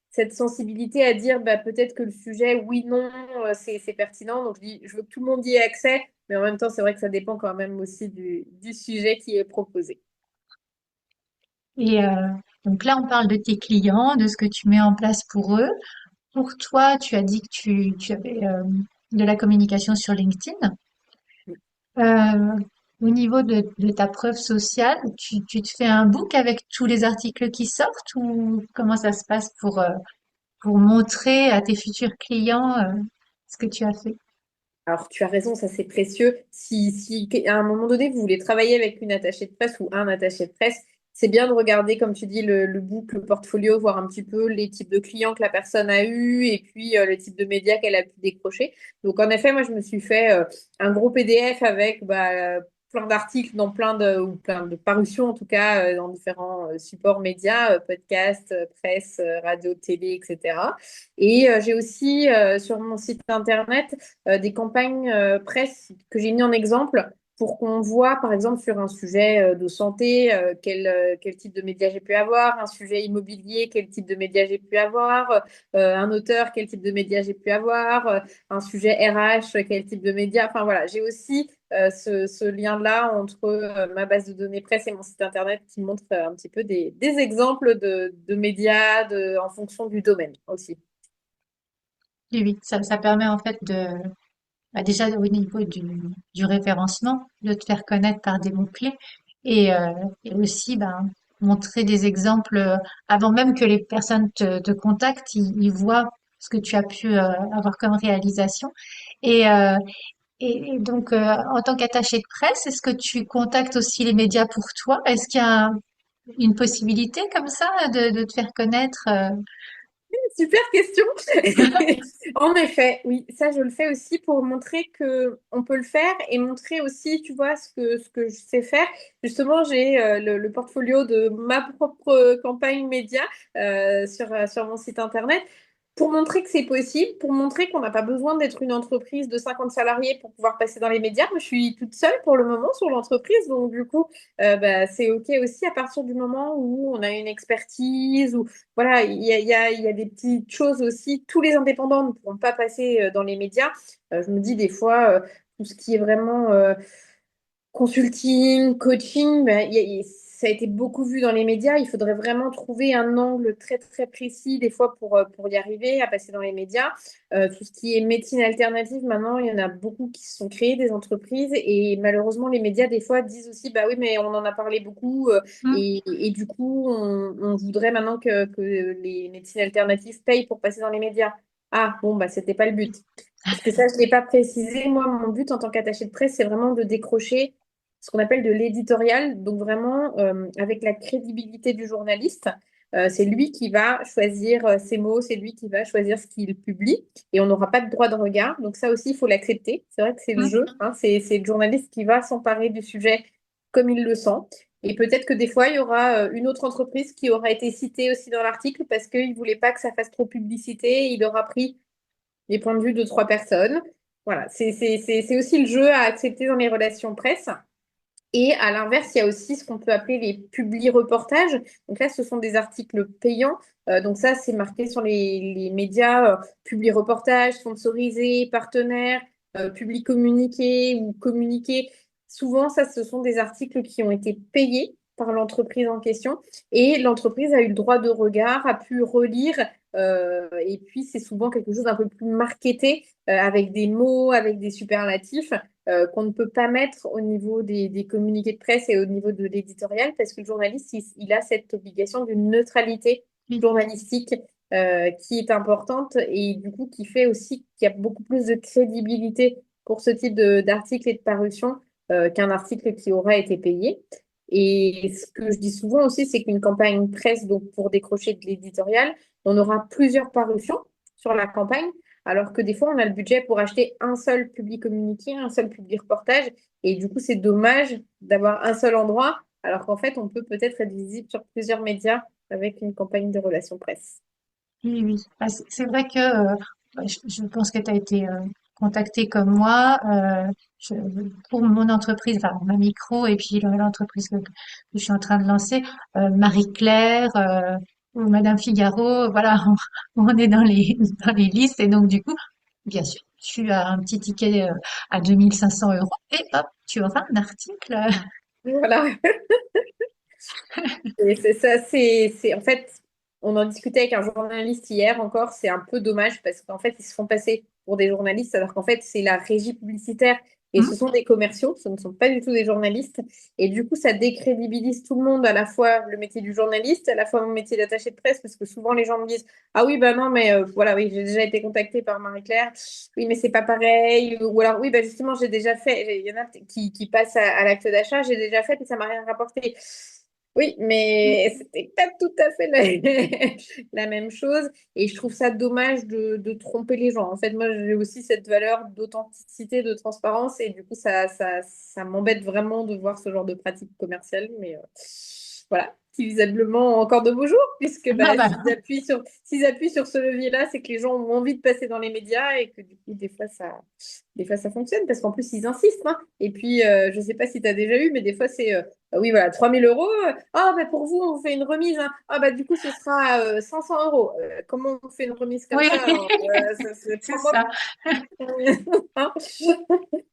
cette sensibilité à dire, bah peut-être que le sujet, oui, non, c'est pertinent. Donc je dis, je veux que tout le monde y ait accès, mais en même temps, c'est vrai que ça dépend quand même aussi du sujet qui est proposé. Et donc là, on parle de tes clients, de ce que tu mets en place pour eux. Pour toi, tu as dit que tu avais de la communication sur LinkedIn. Euh, Au niveau de ta preuve sociale, tu te fais un book avec tous les articles qui sortent ou comment ça se passe pour montrer à tes futurs clients ce que tu as fait? Alors, tu as raison, ça c'est précieux. Si à un moment donné, vous voulez travailler avec une attachée de presse ou un attaché de presse, c'est bien de regarder, comme tu dis, le book, le portfolio, voir un petit peu les types de clients que la personne a eu et puis le type de médias qu'elle a pu décrocher. Donc, en effet, moi, je me suis fait un gros PDF avec plein d'articles dans ou plein de parutions, en tout cas, dans différents supports médias, podcasts, presse, radio, télé, etc. Et j'ai aussi sur mon site internet des campagnes presse que j'ai mis en exemple pour qu'on voit, par exemple, sur un sujet de santé, quel type de médias j'ai pu avoir, un sujet immobilier, quel type de médias j'ai pu avoir, un auteur, quel type de médias j'ai pu avoir, un sujet RH, quel type de médias. Enfin voilà, j'ai aussi ce lien-là entre ma base de données presse et mon site internet qui montre un petit peu des exemples de médias en fonction du domaine aussi. Oui, oui, ça permet en fait bah, déjà au niveau du référencement, de te faire connaître par des mots-clés et aussi ben, montrer des exemples avant même que les personnes te contactent, ils voient ce que tu as pu avoir comme réalisation. Et, euh, et donc, en tant qu'attaché de presse, est-ce que tu contactes aussi les médias pour toi? Est-ce qu'il y a une possibilité comme ça de te faire connaître? Super question. En effet, oui, ça je le fais aussi pour montrer que on peut le faire et montrer aussi, tu vois, ce que je sais faire. Justement, j'ai le portfolio de ma propre campagne média sur mon site internet pour montrer que c'est possible, pour montrer qu'on n'a pas besoin d'être une entreprise de 50 salariés pour pouvoir passer dans les médias. Moi, je suis toute seule pour le moment sur l'entreprise, donc du coup, bah, c'est OK aussi à partir du moment où on a une expertise, ou voilà, il y a des petites choses aussi. Tous les indépendants ne pourront pas passer dans les médias. Je me dis des fois, tout ce qui est vraiment consulting, coaching, ben, ça a été beaucoup vu dans les médias. Il faudrait vraiment trouver un angle très, très précis, des fois, pour y arriver à passer dans les médias. Tout ce qui est médecine alternative, maintenant, il y en a beaucoup qui se sont créés, des entreprises. Et malheureusement, les médias, des fois, disent aussi, bah oui, mais on en a parlé beaucoup. Mm. Et du coup, on voudrait maintenant que les médecines alternatives payent pour passer dans les médias. Ah, bon, bah, c'était pas le but. Parce que ça, je ne l'ai pas précisé. Moi, mon but en tant qu'attaché de presse, c'est vraiment de décrocher ce qu'on appelle de l'éditorial. Donc, vraiment, avec la crédibilité du journaliste, c'est lui qui va choisir ses mots, c'est lui qui va choisir ce qu'il publie. Et on n'aura pas de droit de regard. Donc, ça aussi, il faut l'accepter. C'est vrai que c'est le Mm. jeu, hein. C'est le journaliste qui va s'emparer du sujet comme il le sent. Et peut-être que des fois, il y aura une autre entreprise qui aura été citée aussi dans l'article parce qu'il ne voulait pas que ça fasse trop publicité. Il aura pris les points de vue de trois personnes. Voilà, c'est aussi le jeu à accepter dans les relations presse. Et à l'inverse, il y a aussi ce qu'on peut appeler les publi-reportages. Donc là, ce sont des articles payants. Donc ça, c'est marqué sur les médias, publi-reportages, sponsorisés, partenaires, publi-communiqués ou communiqués. Souvent, ça, ce sont des articles qui ont été payés par l'entreprise en question. Et l'entreprise a eu le droit de regard, a pu relire. Et puis, c'est souvent quelque chose d'un peu plus marketé, avec des mots, avec des superlatifs qu'on ne peut pas mettre au niveau des communiqués de presse et au niveau de l'éditorial parce que le journaliste, il a cette obligation d'une neutralité Oui. journalistique qui est importante et du coup qui fait aussi qu'il y a beaucoup plus de crédibilité pour ce type d'article et de parution qu'un article qui aura été payé. Et ce que je dis souvent aussi, c'est qu'une campagne presse, donc pour décrocher de l'éditorial, on aura plusieurs parutions sur la campagne alors que des fois, on a le budget pour acheter un seul public communiqué, un seul public reportage. Et du coup, c'est dommage d'avoir un seul endroit, alors qu'en fait, on peut peut-être être visible sur plusieurs médias avec une campagne de relations presse. Oui, oui. Ah, c'est vrai que je pense que tu as été contacté comme moi pour mon entreprise, enfin ma micro et puis l'entreprise que je suis en train de lancer, Marie-Claire ou Madame Figaro, voilà, on est dans dans les listes et donc du coup, bien sûr, tu as un petit ticket à 2 500 € et hop, tu auras un article. Voilà. Et c'est ça, en fait, on en discutait avec un journaliste hier encore, c'est un peu dommage parce qu'en fait, ils se font passer pour des journalistes alors qu'en fait, c'est la régie publicitaire et Hmm. ce sont des commerciaux, ce ne sont pas du tout des journalistes. Et du coup, ça décrédibilise tout le monde, à la fois le métier du journaliste, à la fois mon métier d'attaché de presse, parce que souvent les gens me disent, ah oui, bah non, mais voilà, oui, j'ai déjà été contactée par Marie-Claire, oui, mais c'est pas pareil, ou alors, oui, bah justement, j'ai déjà fait, il y en a qui passent à l'acte d'achat, j'ai déjà fait, et ça m'a rien rapporté. Oui, mais c'était pas tout à fait la même chose. Et je trouve ça dommage de tromper les gens. En fait, moi, j'ai aussi cette valeur d'authenticité, de transparence. Et du coup, ça m'embête vraiment de voir ce genre de pratique commerciale. Mais voilà, qui visiblement ont encore de beaux jours, puisque Ah bah, bah, s'ils appuient sur ce levier-là, c'est que les gens ont envie de passer dans les médias et que du coup, des fois, ça fonctionne parce qu'en plus, ils insistent, hein. Et puis, je ne sais pas si tu as déjà eu, mais des fois, c'est oui, voilà, 3 000 €. Ah, bah, pour vous, on vous fait une remise, hein. Ah, bah, du coup, ce sera 500 €. Comment on fait une remise comme oui, ça? c'est Prends-moi ça. hein.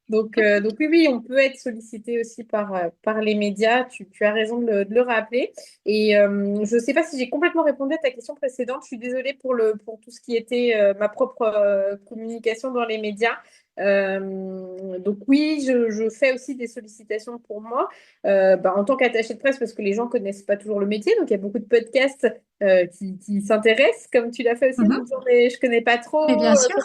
Donc oui, oui, on peut être sollicité aussi par les médias. Tu as raison de le rappeler. Et je ne sais pas si j'ai complètement répondu à ta question précédente. Je suis désolée pour tout ce qui était ma propre communication dans les médias. Donc oui, je fais aussi des sollicitations pour moi bah, en tant qu'attaché de presse parce que les gens connaissent pas toujours le métier. Donc il y a beaucoup de podcasts qui s'intéressent, comme tu l'as fait aussi en me Mhm. disant, mais je connais pas Mais trop bien sûr.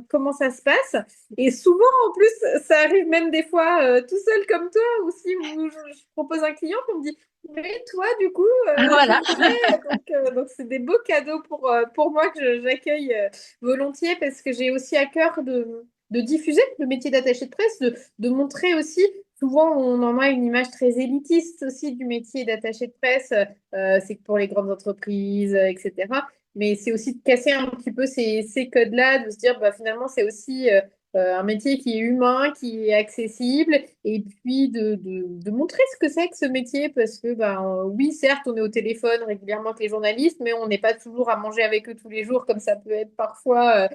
comment ça se passe. Et souvent, en plus, ça arrive même des fois tout seul comme toi, aussi, où je propose un client qui me dit, mais toi, du coup, je Voilà. voudrais. Donc c'est des beaux cadeaux pour moi que j'accueille volontiers parce que j'ai aussi à cœur de diffuser le métier d'attaché de presse, de montrer aussi. Souvent, on en a une image très élitiste aussi du métier d'attaché de presse. C'est que pour les grandes entreprises, etc. Mais c'est aussi de casser un petit peu ces codes-là, de se dire bah, finalement, c'est aussi un métier qui est humain, qui est accessible, et puis de montrer ce que c'est que ce métier, parce que bah, oui, certes, on est au téléphone régulièrement avec les journalistes, mais on n'est pas toujours à manger avec eux tous les jours, comme ça peut être parfois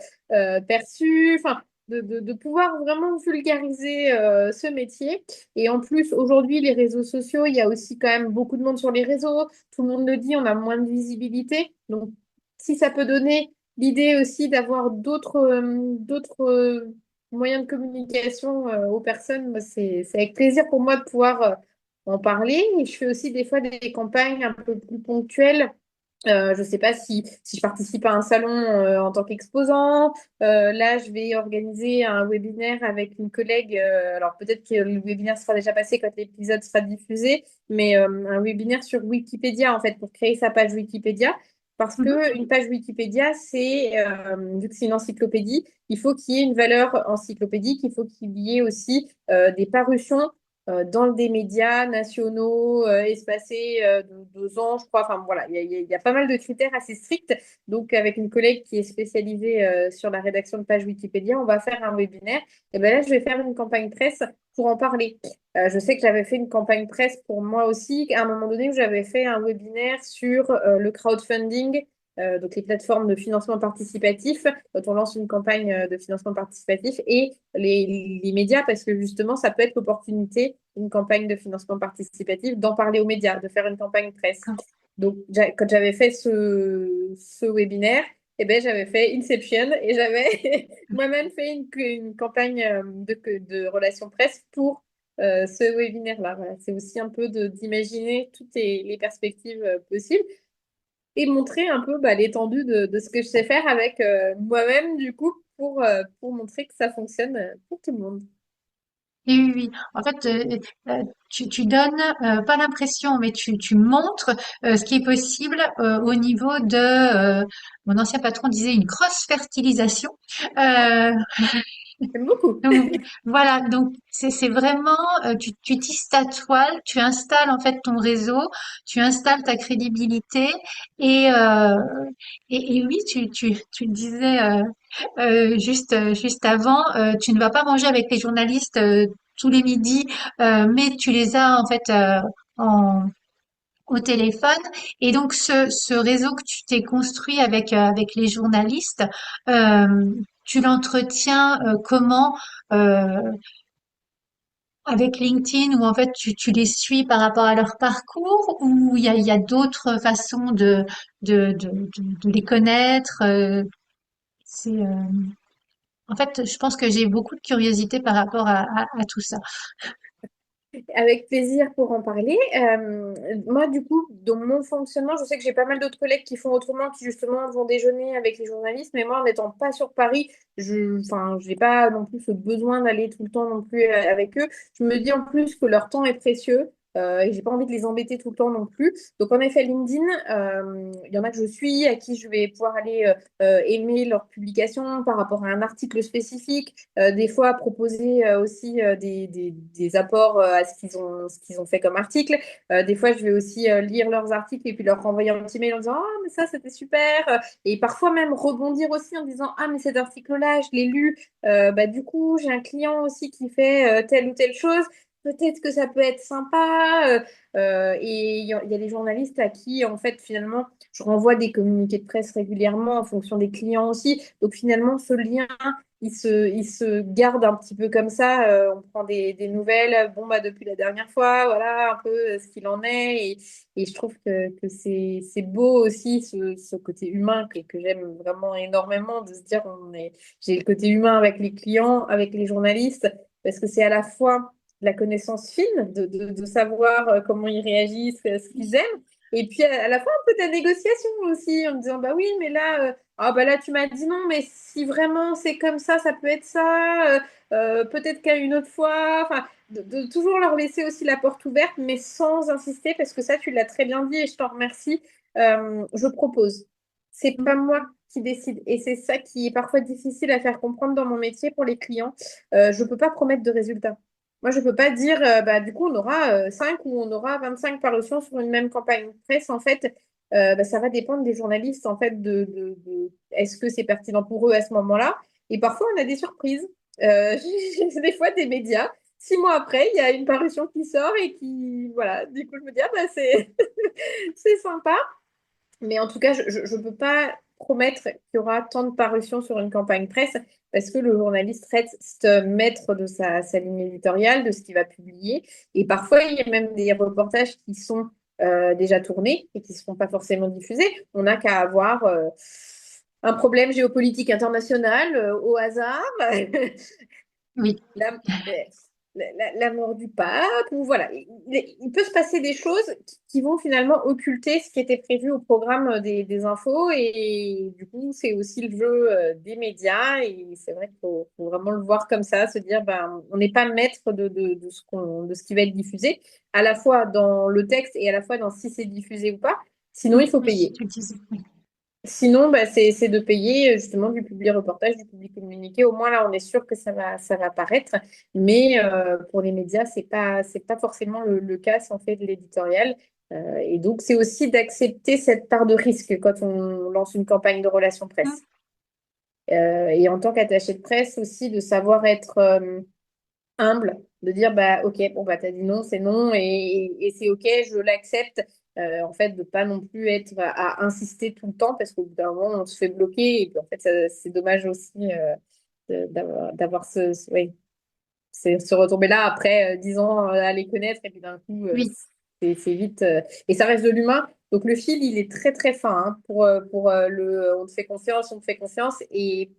perçu. Enfin, de pouvoir vraiment vulgariser ce métier. Et en plus, aujourd'hui, les réseaux sociaux, il y a aussi quand même beaucoup de monde sur les réseaux. Tout le monde le dit, on a moins de visibilité. Donc, si ça peut donner l'idée aussi d'avoir d'autres moyens de communication aux personnes, bah, c'est avec plaisir pour moi de pouvoir en parler. Et je fais aussi des fois des campagnes un peu plus ponctuelles. Je ne sais pas si je participe à un salon en tant qu'exposant. Là, je vais organiser un webinaire avec une collègue. Alors, peut-être que le webinaire sera déjà passé quand l'épisode sera diffusé, mais un webinaire sur Wikipédia, en fait, pour créer sa page Wikipédia. Parce Mhm. que une page Wikipédia, vu que c'est une encyclopédie, il faut qu'il y ait une valeur encyclopédique, il faut qu'il y ait aussi des parutions dans des médias nationaux espacés de 2 ans, je crois. Enfin voilà, il y a pas mal de critères assez stricts. Donc avec une collègue qui est spécialisée sur la rédaction de pages Wikipédia, on va faire un webinaire. Et ben là, je vais faire une campagne presse pour en parler. Je sais que j'avais fait une campagne presse pour moi aussi, à un moment donné où j'avais fait un webinaire sur le crowdfunding. Donc les plateformes de financement participatif, quand on lance une campagne de financement participatif, et les médias, parce que justement, ça peut être l'opportunité, une campagne de financement participatif, d'en parler aux médias, de faire une campagne presse. Donc, quand j'avais fait ce webinaire, eh ben, j'avais fait Inception et j'avais moi-même fait une campagne de relations presse pour ce webinaire-là. Voilà. C'est aussi un peu d'imaginer toutes les perspectives possibles et montrer un peu bah, l'étendue de ce que je sais faire avec moi-même, du coup, pour montrer que ça fonctionne pour tout le monde. Oui, oui, oui. En fait, tu donnes pas l'impression, mais tu montres ce qui est possible au niveau de, mon ancien patron disait une cross-fertilisation. Euh, J'aime beaucoup. donc voilà, donc c'est vraiment tu tisses ta toile, tu installes en fait ton réseau, tu installes ta crédibilité et et oui, tu le disais juste avant, tu ne vas pas manger avec les journalistes tous les midis, mais tu les as en fait en au téléphone. Et donc ce réseau que tu t'es construit avec les journalistes, tu l'entretiens comment avec LinkedIn, où en fait tu les suis par rapport à leur parcours, ou il y a d'autres façons de les connaître. C'est En fait, je pense que j'ai beaucoup de curiosité par rapport à tout ça. Avec plaisir pour en parler. Moi, du coup, dans mon fonctionnement, je sais que j'ai pas mal d'autres collègues qui font autrement, qui justement vont déjeuner avec les journalistes, mais moi, en n'étant pas sur Paris, enfin, j'ai pas non plus ce besoin d'aller tout le temps non plus avec eux. Je me dis en plus que leur temps est précieux. Et j'ai pas envie de les embêter tout le temps non plus. Donc en effet, LinkedIn, il y en a que je suis, à qui je vais pouvoir aller aimer leurs publications par rapport à un article spécifique, des fois proposer aussi des apports à ce qu'ils ont fait comme article. Des fois, je vais aussi lire leurs articles et puis leur renvoyer un petit mail en disant ah, mais ça, c'était super. Et parfois même rebondir aussi en disant ah, mais cet article-là, je l'ai lu. Bah, du coup, j'ai un client aussi qui fait telle ou telle chose. Peut-être que ça peut être sympa. Et il y a des journalistes à qui, en fait, finalement, je renvoie des communiqués de presse régulièrement en fonction des clients aussi. Donc, finalement, ce lien, il se garde un petit peu comme ça. On prend des nouvelles. Bon, bah, depuis la dernière fois, voilà un peu ce qu'il en est. Et je trouve que c'est beau aussi, ce côté humain que j'aime vraiment énormément, de se dire, j'ai le côté humain avec les clients, avec les journalistes, parce que c'est à la fois la connaissance fine, de savoir comment ils réagissent, ce qu'ils aiment. Et puis à la fois un peu de la négociation aussi, en me disant, bah oui, mais là, ah bah là tu m'as dit non, mais si vraiment c'est comme ça peut être ça, peut-être qu'à une autre fois, enfin, de toujours leur laisser aussi la porte ouverte, mais sans insister, parce que ça tu l'as très bien dit et je t'en remercie. Je propose. C'est pas moi qui décide. Et c'est ça qui est parfois difficile à faire comprendre dans mon métier pour les clients. Je peux pas promettre de résultats. Moi, je peux pas dire, bah, du coup, on aura 5 ou on aura 25 parutions sur une même campagne presse. En fait, bah, ça va dépendre des journalistes, en fait, est-ce que c'est pertinent pour eux à ce moment-là. Et parfois, on a des surprises. J'ai des fois des médias. 6 mois après, il y a une parution qui sort et qui, voilà, du coup, je me dis, ah, bah, c'est c'est sympa. Mais en tout cas, je peux pas promettre qu'il y aura tant de parutions sur une campagne presse parce que le journaliste reste maître de sa ligne éditoriale, de ce qu'il va publier. Et parfois, il y a même des reportages qui sont déjà tournés et qui ne seront pas forcément diffusés. On n'a qu'à avoir un problème géopolitique international au hasard, Oui, la, la mort du pape, ou voilà. Il peut se passer des choses qui vont finalement occulter ce qui était prévu au programme des infos, et du coup, c'est aussi le jeu des médias, et c'est vrai qu'il faut vraiment le voir comme ça, se dire, ben, on n'est pas maître de ce qui va être diffusé, à la fois dans le texte et à la fois dans si c'est diffusé ou pas, sinon il faut oui, payer. tu le disais. Oui. Sinon, bah, c'est de payer justement du public reportage, du public communiqué. Au moins là, on est sûr que ça va paraître. Mais pour les médias, c'est pas forcément le cas si on fait de l'éditorial. Et donc, c'est aussi d'accepter cette part de risque quand on lance une campagne de relations Mm. presse. Et en tant qu'attaché de presse aussi, de savoir être humble, de dire bah ok, bon bah t'as dit non, c'est non, et c'est ok, je l'accepte. En fait, de pas non plus être à insister tout le temps parce qu'au bout d'un moment on se fait bloquer, et puis en fait c'est dommage aussi d'avoir ouais, c'est se retomber là après 10 ans à les connaître, et puis d'un coup Oui, c'est vite et ça reste de l'humain. Donc le fil il est très très fin, hein, pour le on te fait confiance, on te fait confiance, et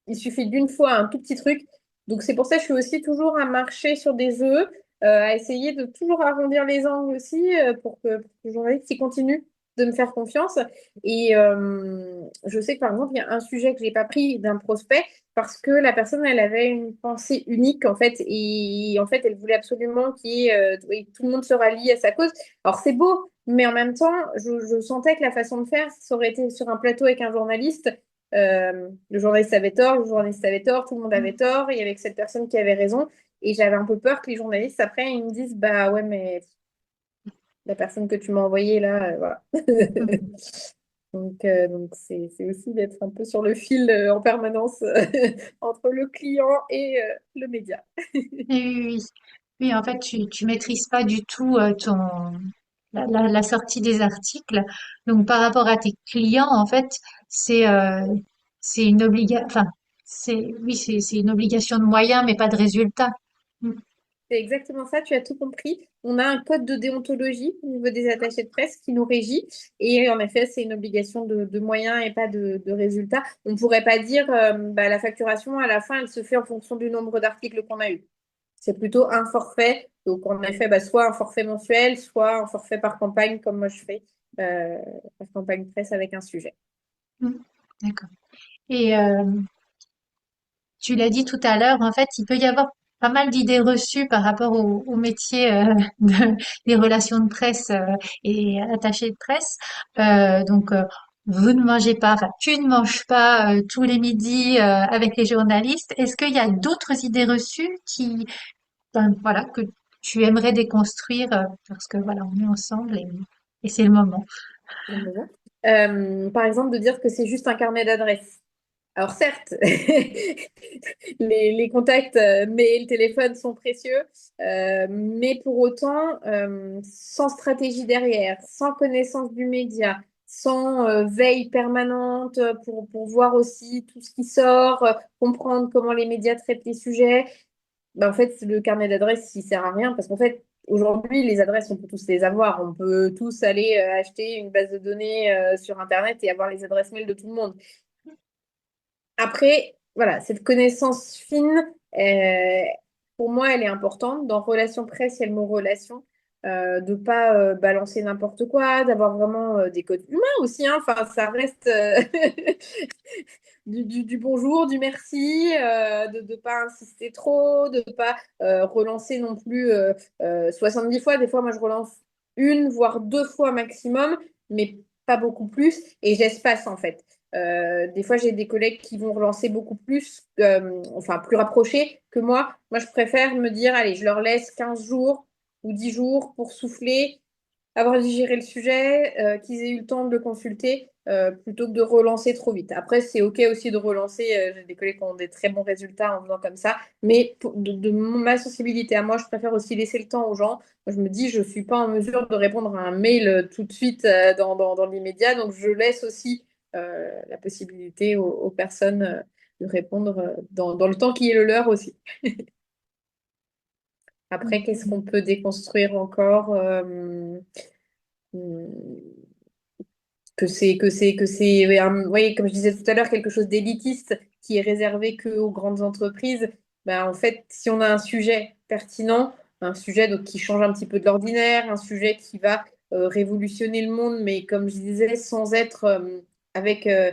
il suffit d'une fois un tout petit truc. Donc c'est pour ça que je suis aussi toujours à marcher sur des œufs, à essayer de toujours arrondir les angles aussi, pour que le journaliste il continue de me faire confiance. Et je sais que par exemple, il y a un sujet que j'ai pas pris d'un prospect parce que la personne, elle avait une pensée unique en fait. Et en fait, elle voulait absolument oui, tout le monde se rallie à sa cause. Alors c'est beau, mais en même temps, je sentais que la façon de faire, ça aurait été sur un plateau avec un journaliste. Le journaliste avait tort, le journaliste avait tort, tout le monde avait tort, et il y avait que cette personne qui avait raison. Et j'avais un peu peur que les journalistes, après, ils me disent, bah ouais, mais la personne que tu m'as envoyée là, voilà. Donc c'est aussi d'être un peu sur le fil en permanence entre le client et le média. oui, oui, oui. Oui, en fait, tu maîtrises pas du tout la sortie des articles. Donc, par rapport à tes clients, en fait, c'est c'est une enfin, oui, c'est une obligation de moyens, mais pas de résultat. Mm. C'est exactement ça, tu as tout compris. On a un code de déontologie au niveau des attachés de presse qui nous régit. Et en effet, c'est une obligation de moyens et pas de résultats. On ne pourrait pas dire bah, la facturation, à la fin, elle se fait en fonction du nombre d'articles qu'on a eu. C'est plutôt un forfait. Donc, en effet, bah, soit un forfait mensuel, soit un forfait par campagne, comme moi je fais, euh, par campagne presse avec un sujet. Mm. D'accord. Et tu l'as dit tout à l'heure, en fait, il peut y avoir pas mal d'idées reçues par rapport au métier des relations de presse et attachés de presse. Donc, vous ne mangez pas, enfin, tu ne manges pas tous les midis avec les journalistes. Est-ce qu'il y a d'autres idées reçues ben, voilà, que tu aimerais déconstruire parce que voilà, on est ensemble et c'est le moment. Le moment. Par exemple, de dire que c'est juste un carnet d'adresses. Alors certes, les contacts mail, téléphone sont précieux, mais pour autant, sans stratégie derrière, sans connaissance du média, sans veille permanente pour voir aussi tout ce qui sort, comprendre comment les médias traitent les sujets, ben, en fait, le carnet d'adresses, il sert à rien parce qu'en fait, aujourd'hui, les adresses, on peut tous les avoir. On peut tous aller acheter une base de données sur Internet et avoir les adresses mail de tout le monde. Après, voilà, cette connaissance fine, pour moi, elle est importante. Dans relation presse, il y a le mot relation. De pas balancer n'importe quoi, d'avoir vraiment des codes humains aussi, hein. Enfin, ça reste du bonjour, du merci, de ne pas insister trop, de ne pas relancer non plus 70 fois. Des fois, moi, je relance une, voire deux fois maximum, mais pas beaucoup plus. Et j'espace, en fait. Des fois, j'ai des collègues qui vont relancer beaucoup plus, enfin plus rapprochés que moi. Moi, je préfère me dire, allez, je leur laisse 15 jours ou 10 jours pour souffler, avoir digéré le sujet, qu'ils aient eu le temps de le consulter, plutôt que de relancer trop vite. Après, c'est OK aussi de relancer. J'ai des collègues qui ont des très bons résultats en faisant comme ça. Mais de ma sensibilité à moi, je préfère aussi laisser le temps aux gens. Moi, je me dis, je ne suis pas en mesure de répondre à un mail tout de suite dans l'immédiat. Donc, je laisse aussi la possibilité aux personnes de répondre dans le temps qui est le leur aussi. Après, qu'est-ce qu'on peut déconstruire encore? Hum, que c'est, oui, comme je disais tout à l'heure, quelque chose d'élitiste qui est réservé qu'aux grandes entreprises. Ben, en fait, si on a un sujet pertinent, un sujet donc, qui change un petit peu de l'ordinaire, un sujet qui va révolutionner le monde, mais comme je disais, sans être avec, euh,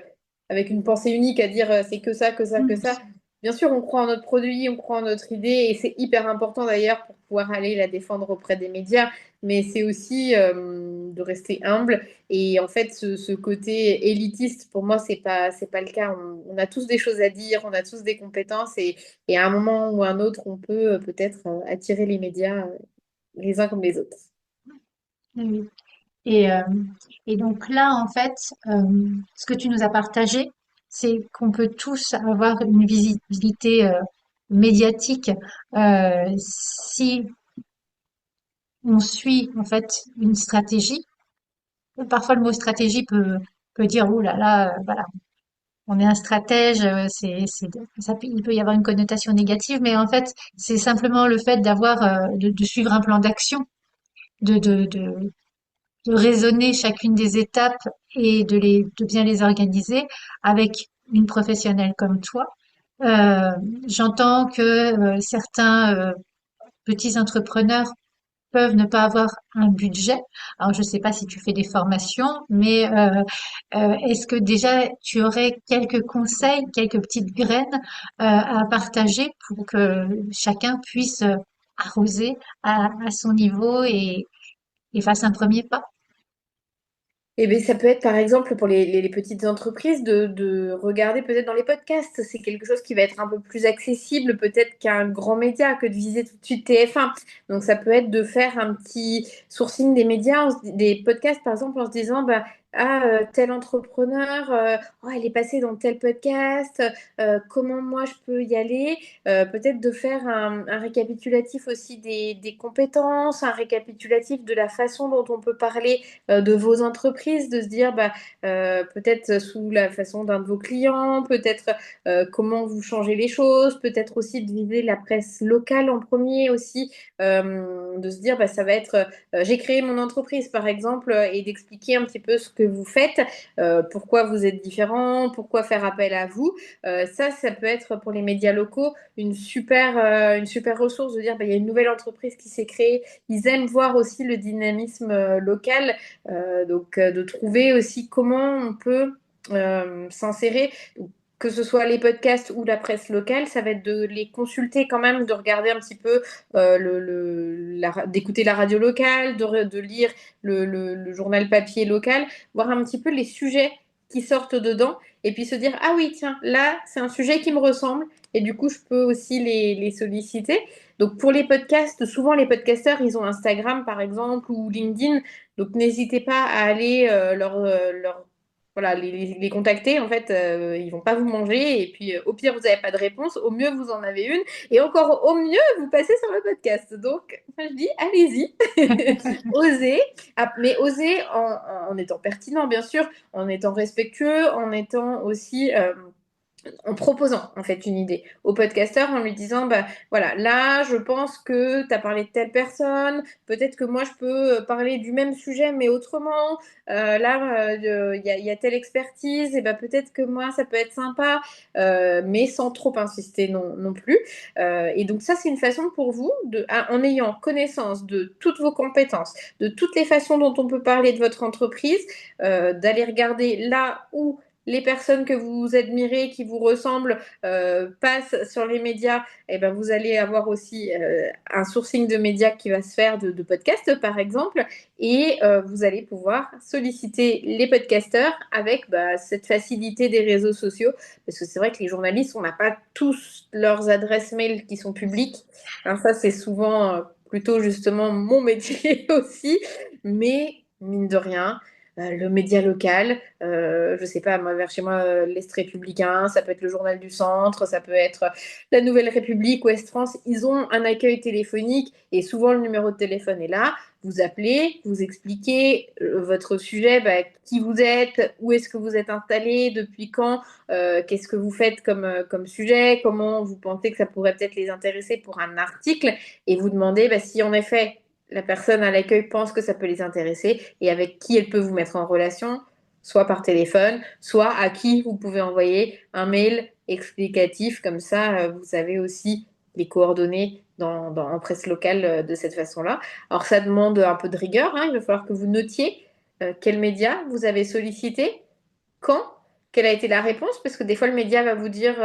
avec une pensée unique à dire c'est que ça, que ça, que ça. Bien sûr, on croit en notre produit, on croit en notre idée, et c'est hyper important d'ailleurs pour pouvoir aller la défendre auprès des médias, mais c'est aussi de rester humble et en fait, ce côté élitiste, pour moi, c'est pas le cas. On a tous des choses à dire, on a tous des compétences et à un moment ou à un autre, on peut peut-être attirer les médias les uns comme les autres. Oui. Et, euh, et donc là, en fait, ce que tu nous as partagé, c'est qu'on peut tous avoir une visibilité médiatique si on suit en fait une stratégie. Parfois, le mot stratégie peut dire, ouh là là, voilà, on est un stratège, il peut y avoir une connotation négative, mais en fait, c'est simplement le fait de suivre un plan d'action, de, de, de, de raisonner chacune des étapes et de bien les organiser avec une professionnelle comme toi. Euh, J'entends que certains petits entrepreneurs peuvent ne pas avoir un budget. Alors, je ne sais pas si tu fais des formations, mais est-ce que déjà tu aurais quelques conseils, quelques petites graines à partager pour que chacun puisse arroser à son niveau et fasse un premier pas? Eh bien, ça peut être par exemple pour les petites entreprises de regarder peut-être dans les podcasts. C'est quelque chose qui va être un peu plus accessible peut-être qu'un grand média, que de viser tout de suite TF1. Donc ça peut être de faire un petit sourcing des médias, des podcasts par exemple, en se disant bah, ah, tel entrepreneur, oh, elle est passée dans tel podcast, comment moi je peux y aller? Peut-être de faire un récapitulatif aussi des compétences, un récapitulatif de la façon dont on peut parler de vos entreprises, de se dire bah, peut-être sous la façon d'un de vos clients, peut-être comment vous changez les choses, peut-être aussi de viser la presse locale en premier aussi, de se dire bah, ça va être j'ai créé mon entreprise par exemple et d'expliquer un petit peu ce que vous faites, pourquoi vous êtes différent, pourquoi faire appel à vous. Ça peut être pour les médias locaux une super ressource de dire bah, il y a une nouvelle entreprise qui s'est créée. Ils aiment voir aussi le dynamisme local donc, de trouver aussi comment on peut s'insérer, que ce soit les podcasts ou la presse locale, ça va être de les consulter quand même, de regarder un petit peu, d'écouter la radio locale, de lire le journal papier local, voir un petit peu les sujets qui sortent dedans, et puis se dire, ah oui, tiens, là, c'est un sujet qui me ressemble, et du coup, je peux aussi les solliciter. Donc, pour les podcasts, souvent les podcasteurs, ils ont Instagram, par exemple, ou LinkedIn, donc n'hésitez pas à aller voilà, les contacter. En fait, ils vont pas vous manger. Et puis, au pire, vous n'avez pas de réponse. Au mieux, vous en avez une. Et encore au mieux, vous passez sur le podcast. Donc, enfin, je dis, allez-y, osez. Ah, mais osez en étant pertinent, bien sûr, en étant respectueux, en étant aussi en proposant en fait une idée au podcasteur en lui disant bah voilà là je pense que tu as parlé de telle personne, peut-être que moi je peux parler du même sujet mais autrement. Là il y a telle expertise et bah peut-être que moi ça peut être sympa, mais sans trop insister non plus. Et donc ça c'est une façon pour vous en ayant connaissance de toutes vos compétences, de toutes les façons dont on peut parler de votre entreprise, d'aller regarder là où les personnes que vous admirez, qui vous ressemblent, passent sur les médias, et ben vous allez avoir aussi un sourcing de médias qui va se faire de podcasts, par exemple, et vous allez pouvoir solliciter les podcasteurs avec bah, cette facilité des réseaux sociaux, parce que c'est vrai que les journalistes, on n'a pas tous leurs adresses mail qui sont publiques. Hein, ça, c'est souvent plutôt justement mon métier aussi, mais mine de rien, le média local. Je sais pas, moi, vers chez moi, l'Est républicain, ça peut être le Journal du Centre, ça peut être la Nouvelle République, Ouest France. Ils ont un accueil téléphonique et souvent le numéro de téléphone est là. Vous appelez, vous expliquez votre sujet, bah, qui vous êtes, où est-ce que vous êtes installé, depuis quand, qu'est-ce que vous faites comme sujet, comment vous pensez que ça pourrait peut-être les intéresser pour un article, et vous demandez bah, si en effet la personne à l'accueil pense que ça peut les intéresser et avec qui elle peut vous mettre en relation, soit par téléphone, soit à qui vous pouvez envoyer un mail explicatif, comme ça vous avez aussi les coordonnées en presse locale de cette façon-là. Alors ça demande un peu de rigueur, hein, il va falloir que vous notiez quel média vous avez sollicité, quand, quelle a été la réponse, parce que des fois le média va vous dire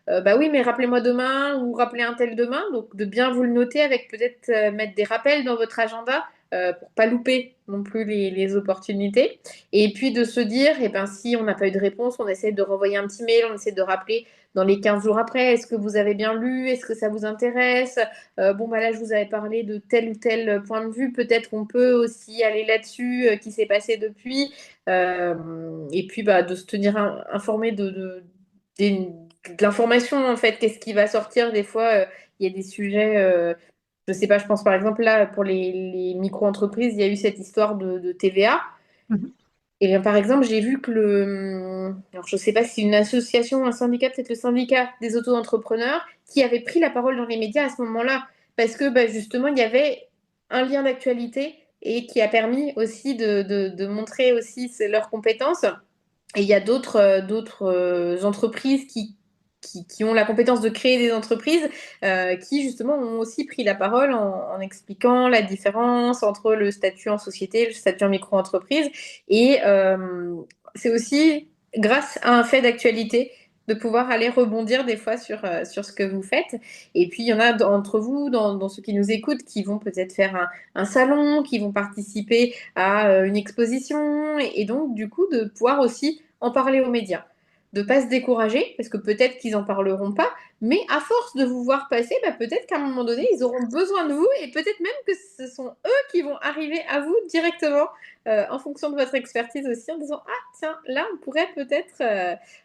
bah oui, mais rappelez-moi demain ou rappelez un tel demain. Donc de bien vous le noter avec peut-être mettre des rappels dans votre agenda pour pas louper non plus les opportunités. Et puis de se dire, eh ben, si on n'a pas eu de réponse, on essaie de renvoyer un petit mail, on essaie de rappeler dans les 15 jours après, est-ce que vous avez bien lu, est-ce que ça vous intéresse, bon bah là je vous avais parlé de tel ou tel point de vue, peut-être qu'on peut aussi aller là-dessus, qui s'est passé depuis. Et puis bah, de se tenir informé de l'information en fait, qu'est-ce qui va sortir des fois, il y a des sujets, je sais pas, je pense par exemple là pour les micro-entreprises, il y a eu cette histoire de TVA. Mhm. Et bien, par exemple, j'ai vu que alors je sais pas si c'est une association, un syndicat, peut-être le syndicat des auto-entrepreneurs, qui avait pris la parole dans les médias à ce moment-là, parce que bah, justement, il y avait un lien d'actualité et qui a permis aussi de montrer aussi leurs compétences. Et il y a d'autres entreprises qui ont la compétence de créer des entreprises qui justement ont aussi pris la parole en expliquant la différence entre le statut en société et le statut en micro-entreprise. Et c'est aussi grâce à un fait d'actualité de pouvoir aller rebondir des fois sur ce que vous faites. Et puis, il y en a d'entre vous, dans ceux qui nous écoutent, qui vont peut-être faire un salon, qui vont participer à une exposition, et donc, du coup, de pouvoir aussi en parler aux médias. De ne pas se décourager, parce que peut-être qu'ils n'en parleront pas, mais à force de vous voir passer, bah, peut-être qu'à un moment donné, ils auront besoin de vous, et peut-être même que ce sont eux qui vont arriver à vous directement, en fonction de votre expertise aussi, en disant, ah tiens, là, on pourrait peut-être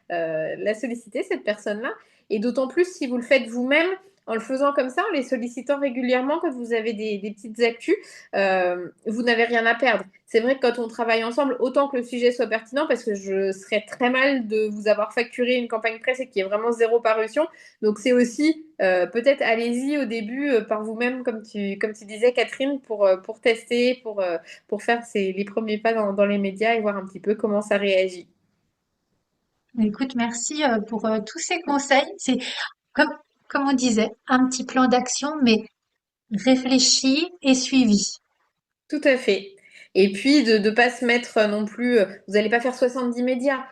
la solliciter, cette personne-là. Et d'autant plus si vous le faites vous-même, en le faisant comme ça, en les sollicitant régulièrement quand vous avez des petites actus, vous n'avez rien à perdre. C'est vrai que quand on travaille ensemble, autant que le sujet soit pertinent, parce que je serais très mal de vous avoir facturé une campagne presse et qu'il y ait vraiment zéro parution. Donc c'est aussi peut-être allez-y au début par vous-même, comme tu disais Catherine, pour tester, pour faire les premiers pas dans les médias et voir un petit peu comment ça réagit. Écoute, merci pour tous ces conseils. C'est comme, comme on disait, un petit plan d'action, mais réfléchi et suivi. Tout à fait. Et puis de ne pas se mettre non plus, vous n'allez pas faire 70 médias.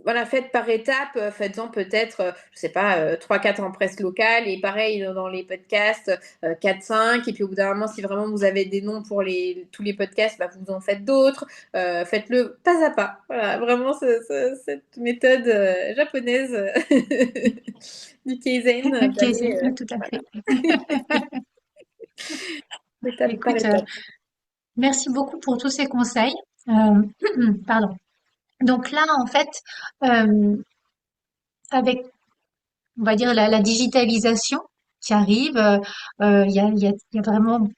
Voilà, faites par étapes, faites-en peut-être, je sais pas, 3-4 en presse locale, et pareil dans les podcasts, 4-5, et puis au bout d'un moment, si vraiment vous avez des noms pour tous les podcasts, bah, vous en faites d'autres, faites-le pas à pas. Voilà, vraiment cette méthode japonaise du Kaizen, Ok, d'aller tout à fait. étape par Écoute, étape. merci beaucoup pour tous ces conseils. Pardon. Donc là, en fait, euh, avec, on va dire, la digitalisation qui arrive, il y a vraiment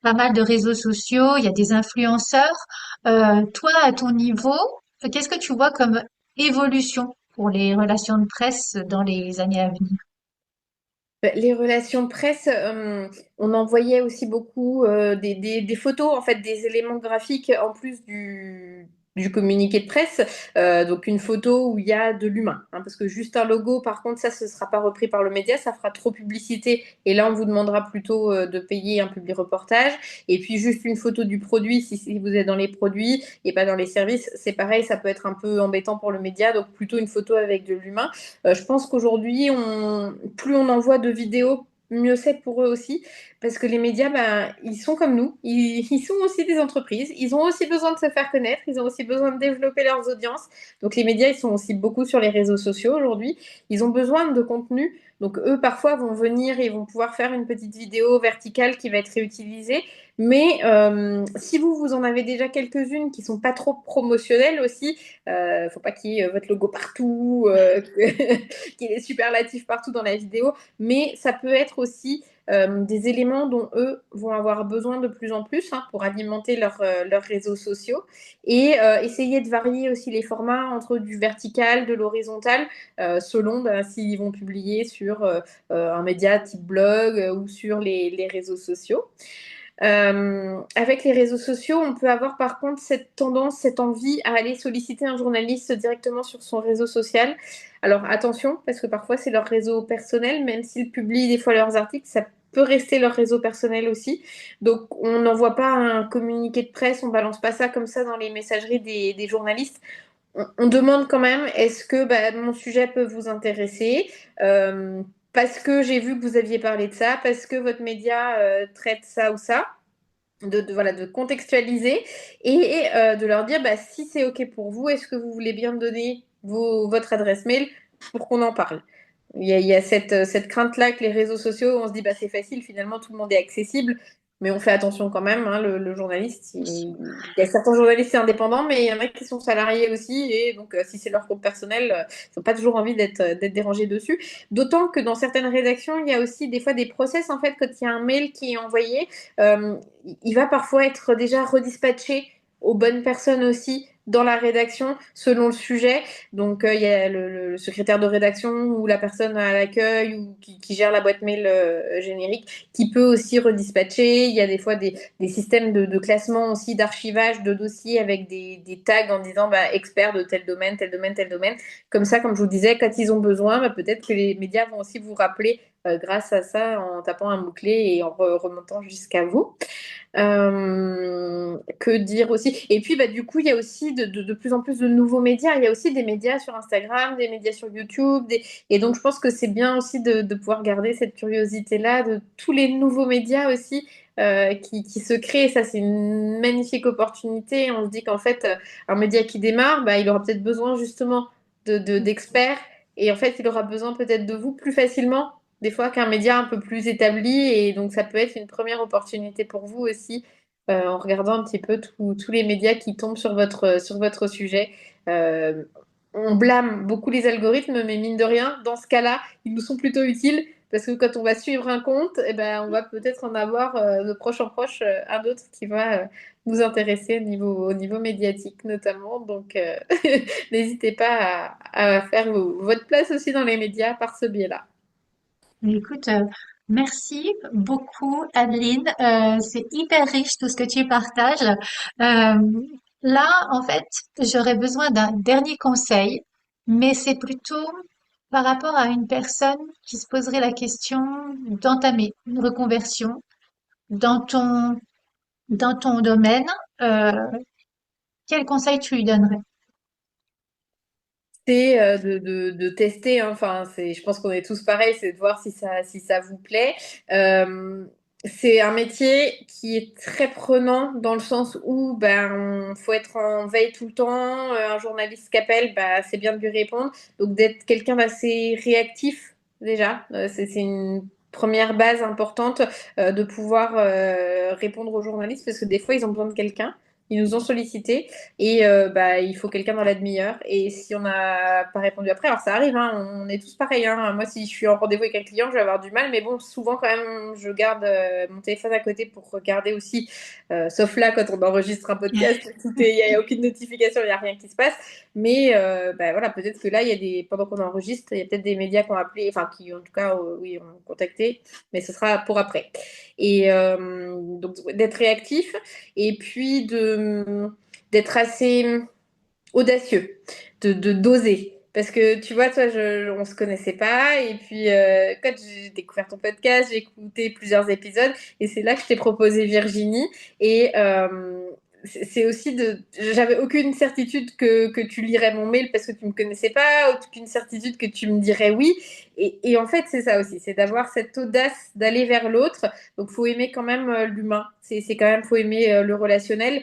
pas mal de réseaux sociaux, il y a des influenceurs. Toi, à ton niveau, qu'est-ce que tu vois comme évolution pour les relations de presse dans les années à venir? Les relations presse, on envoyait aussi beaucoup des photos, en fait, des éléments graphiques en plus du communiqué de presse. Donc une photo où il y a de l'humain, hein, parce que juste un logo, par contre, ça, ce ne sera pas repris par le média, ça fera trop publicité. Et là, on vous demandera plutôt de payer un public reportage. Et puis juste une photo du produit, si vous êtes dans les produits et pas dans les services, c'est pareil, ça peut être un peu embêtant pour le média. Donc plutôt une photo avec de l'humain. Je pense qu'aujourd'hui, plus on envoie de vidéos, mieux c'est pour eux aussi, parce que les médias, ben, ils sont comme nous, ils sont aussi des entreprises, ils ont aussi besoin de se faire connaître, ils ont aussi besoin de développer leurs audiences. Donc les médias, ils sont aussi beaucoup sur les réseaux sociaux aujourd'hui, ils ont besoin de contenu Donc eux, parfois, vont venir et vont pouvoir faire une petite vidéo verticale qui va être réutilisée. Mais si vous en avez déjà quelques-unes qui sont pas trop promotionnelles aussi, faut pas qu'il y ait votre logo partout, qu'il y ait des superlatifs partout dans la vidéo, mais ça peut être aussi des éléments dont eux vont avoir besoin de plus en plus pour alimenter leurs réseaux sociaux et essayer de varier aussi les formats entre du vertical, de l'horizontal, selon s'ils vont publier sur un média type blog ou sur les réseaux sociaux. Avec les réseaux sociaux, on peut avoir par contre cette tendance, cette envie à aller solliciter un journaliste directement sur son réseau social. Alors attention, parce que parfois c'est leur réseau personnel, même s'ils publient des fois leurs articles, ça peut rester leur réseau personnel aussi. Donc on n'envoie pas un communiqué de presse, on balance pas ça comme ça dans les messageries des journalistes. On demande quand même, est-ce que mon sujet peut vous intéresser parce que j'ai vu que vous aviez parlé de ça, parce que votre média traite ça ou ça, voilà, de contextualiser et de leur dire si c'est OK pour vous, est-ce que vous voulez bien me donner votre adresse mail pour qu'on en parle. Il y a cette crainte-là que les réseaux sociaux, on se dit c'est facile, finalement tout le monde est accessible, mais on fait attention quand même, le journaliste, il y a certains journalistes indépendants, mais il y en a qui sont salariés aussi, et donc si c'est leur compte personnel, ils n'ont pas toujours envie d'être dérangés dessus. D'autant que dans certaines rédactions, il y a aussi des fois des process, en fait, quand il y a un mail qui est envoyé, il va parfois être déjà redispatché aux bonnes personnes aussi dans la rédaction selon le sujet. Donc il y a le secrétaire de rédaction ou la personne à l'accueil ou qui gère la boîte mail générique qui peut aussi redispatcher. Il y a des fois des systèmes de classement aussi, d'archivage de dossiers avec des tags en disant expert de tel domaine, tel domaine, tel domaine. Comme ça, comme je vous disais, quand ils ont besoin, peut-être que les médias vont aussi vous rappeler grâce à ça en tapant un mot-clé et en remontant jusqu'à vous. Que dire aussi? Et puis, du coup, il y a aussi de plus en plus de nouveaux médias. Il y a aussi des médias sur Instagram, des médias sur YouTube. Et donc, je pense que c'est bien aussi de pouvoir garder cette curiosité-là de tous les nouveaux médias aussi qui se créent. Ça, c'est une magnifique opportunité. On se dit qu'en fait, un média qui démarre, il aura peut-être besoin justement d'experts. Et en fait, il aura besoin peut-être de vous plus facilement des fois qu'un média un peu plus établi et donc ça peut être une première opportunité pour vous aussi en regardant un petit peu tous les médias qui tombent sur votre sujet. Euh, on blâme beaucoup les algorithmes, mais mine de rien, dans ce cas-là, ils nous sont plutôt utiles parce que quand on va suivre un compte, on va peut-être en avoir de proche en proche un autre qui va nous intéresser au niveau médiatique notamment. Donc, n'hésitez pas à faire votre place aussi dans les médias par ce biais-là. Écoute, merci beaucoup, Adeline. C'est hyper riche tout ce que tu partages. Là, en fait, j'aurais besoin d'un dernier conseil, mais c'est plutôt par rapport à une personne qui se poserait la question d'entamer une reconversion dans dans ton domaine. Euh, Quel conseil tu lui donnerais? C'est de tester, hein. Enfin, je pense qu'on est tous pareils, c'est de voir si ça vous plaît. Euh, c'est un métier qui est très prenant dans le sens où faut être en veille tout le temps. Un journaliste qui appelle, c'est bien de lui répondre. Donc d'être quelqu'un d'assez réactif déjà, c'est une première base importante de pouvoir répondre aux journalistes parce que des fois ils ont besoin de quelqu'un. Ils nous ont sollicité. Et il faut quelqu'un dans la demi-heure. Et si on n'a pas répondu après, alors ça arrive, on est tous pareils. Moi, si je suis en rendez-vous avec un client, je vais avoir du mal. Mais bon, souvent, quand même, je garde mon téléphone à côté pour regarder aussi. Sauf là, quand on enregistre un podcast, il n'y a aucune notification, il n'y a rien qui se passe. Mais voilà, peut-être que là, pendant qu'on enregistre, il y a peut-être des médias qui ont appelé, enfin, qui en tout cas, oui, ont contacté. Mais ce sera pour après. Et donc, d'être réactif. Et puis d'être assez audacieux, d'oser. Parce que tu vois, toi, on se connaissait pas. Et puis, quand j'ai découvert ton podcast, j'ai écouté plusieurs épisodes. Et c'est là que je t'ai proposé Virginie. Et c'est aussi j'avais aucune certitude que tu lirais mon mail parce que tu me connaissais pas, aucune certitude que tu me dirais oui. Et en fait, c'est ça aussi, c'est d'avoir cette audace d'aller vers l'autre. Donc, faut aimer quand même l'humain. C'est quand même, faut aimer le relationnel.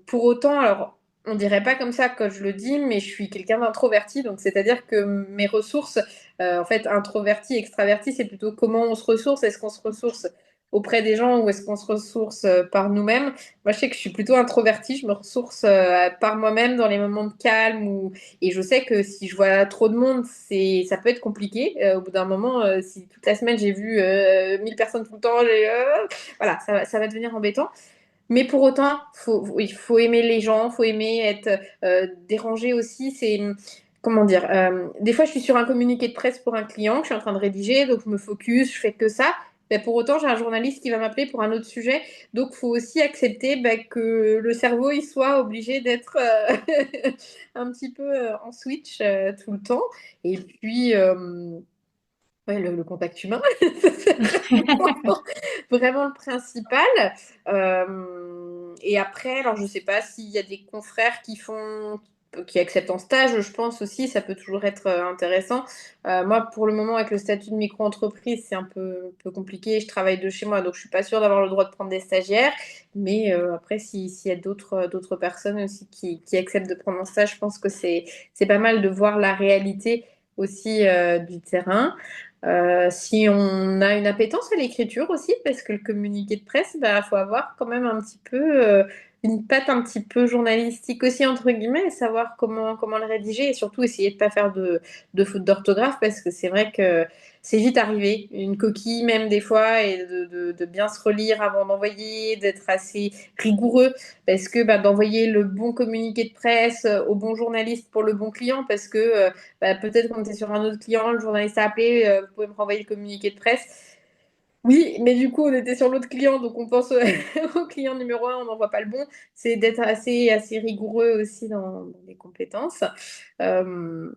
Pour autant, alors, on dirait pas comme ça quand je le dis, mais je suis quelqu'un d'introverti, donc c'est-à-dire que mes ressources, en fait, introverti, extraverti, c'est plutôt comment on se ressource. Est-ce qu'on se ressource auprès des gens ou est-ce qu'on se ressource par nous-mêmes? Moi, je sais que je suis plutôt introvertie, je me ressource par moi-même dans les moments de calme et je sais que si je vois trop de monde, ça peut être compliqué. Au bout d'un moment, si toute la semaine j'ai vu 1000 personnes tout le temps, voilà, ça va devenir embêtant. Mais pour autant, il faut aimer les gens, faut aimer être dérangé aussi. C'est comment dire. Des fois, je suis sur un communiqué de presse pour un client que je suis en train de rédiger, donc je me focus, je fais que ça. Mais pour autant, j'ai un journaliste qui va m'appeler pour un autre sujet, donc il faut aussi accepter que le cerveau il soit obligé d'être un petit peu en switch tout le temps. Et puis, ouais, le contact humain, c'est vraiment, vraiment le principal. Et après, alors je sais pas s'il y a des confrères qui acceptent en stage, je pense aussi, ça peut toujours être intéressant. Moi, pour le moment, avec le statut de micro-entreprise, c'est un peu compliqué. Je travaille de chez moi, donc je suis pas sûre d'avoir le droit de prendre des stagiaires. Mais après, s'il y a d'autres personnes aussi qui acceptent de prendre un stage, je pense que c'est pas mal de voir la réalité aussi du terrain. Si on a une appétence à l'écriture aussi, parce que le communiqué de presse, bah, faut avoir quand même un petit peu une patte un petit peu journalistique aussi, entre guillemets, et savoir comment le rédiger et surtout essayer de pas faire de faute d'orthographe parce que c'est vrai que c'est vite arrivé, une coquille même des fois, et de bien se relire avant d'envoyer, d'être assez rigoureux parce que bah, d'envoyer le bon communiqué de presse au bon journaliste pour le bon client parce que bah, peut-être qu'on était sur un autre client, le journaliste a appelé, vous pouvez me renvoyer le communiqué de presse. Oui, mais du coup, on était sur l'autre client, donc on pense au client numéro un, on n'envoie pas le bon. C'est d'être assez rigoureux aussi dans les compétences. Euh,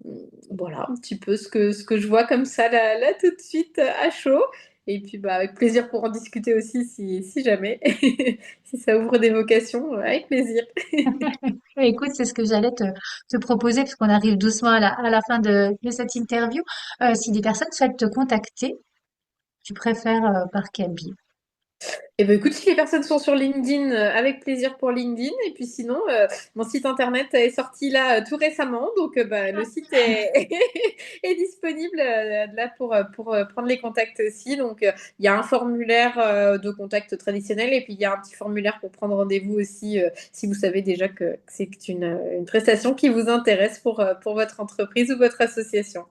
voilà, un petit peu ce que je vois comme ça là tout de suite à chaud. Et puis bah, avec plaisir pour en discuter aussi si jamais, si ça ouvre des vocations, avec plaisir. Écoute, c'est ce que j'allais te proposer, puisqu'on arrive doucement à la fin de cette interview. Si des personnes souhaitent te contacter, tu préfères par quel biais? Eh ben, écoute, si les personnes sont sur LinkedIn, avec plaisir pour LinkedIn. Et puis sinon, mon site internet est sorti là tout récemment. Donc bah, le site est disponible là pour prendre les contacts aussi. Donc il y a un formulaire de contact traditionnel et puis il y a un petit formulaire pour prendre rendez-vous aussi si vous savez déjà que c'est une prestation qui vous intéresse pour votre entreprise ou votre association.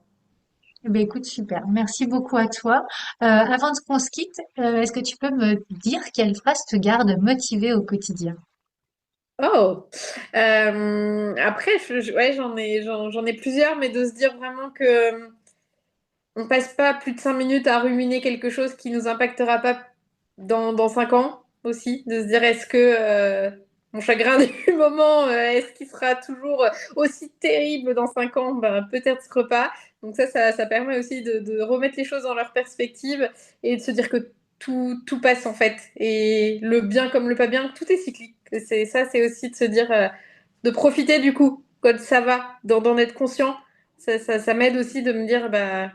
Eh ben, écoute, super. Merci beaucoup à toi. Avant qu'on se quitte, est-ce que tu peux me dire quelle phrase te garde motivée au quotidien? Oh, après, ouais, j'en ai plusieurs, mais de se dire vraiment que on passe pas plus de 5 minutes à ruminer quelque chose qui nous impactera pas dans 5 ans aussi, de se dire est-ce que mon chagrin du moment, est-ce qu'il sera toujours aussi terrible dans 5 ans? Ben, peut-être pas. Donc ça permet aussi de remettre les choses dans leur perspective et de se dire que tout passe en fait. Et le bien comme le pas bien, tout est cyclique. C'est aussi de se dire, de profiter du coup, quand ça va, d'en être conscient. Ça m'aide aussi de me dire, bah,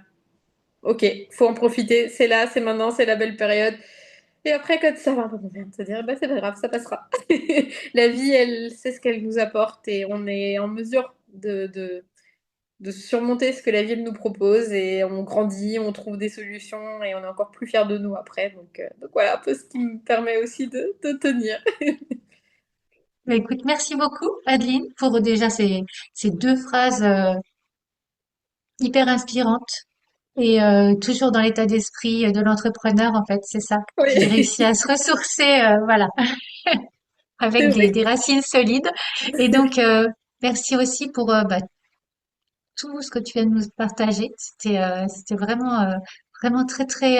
ok, faut en profiter, c'est là, c'est maintenant, c'est la belle période. Et après, quand ça va, on vient de se dire, bah, c'est pas grave, ça passera. La vie, elle sait ce qu'elle nous apporte et on est en mesure de surmonter ce que la vie elle nous propose et on grandit, on trouve des solutions et on est encore plus fiers de nous après. Donc voilà un peu ce qui me permet aussi de tenir. Ben, écoute, merci beaucoup, Adeline, pour déjà ces deux phrases hyper inspirantes et toujours dans l'état d'esprit de l'entrepreneur, en fait, c'est ça, qui Oui, réussit à se ressourcer, voilà, avec c'est vrai. des racines solides. Et donc, merci aussi pour tout ce que tu viens de nous partager. C'était vraiment, vraiment très, très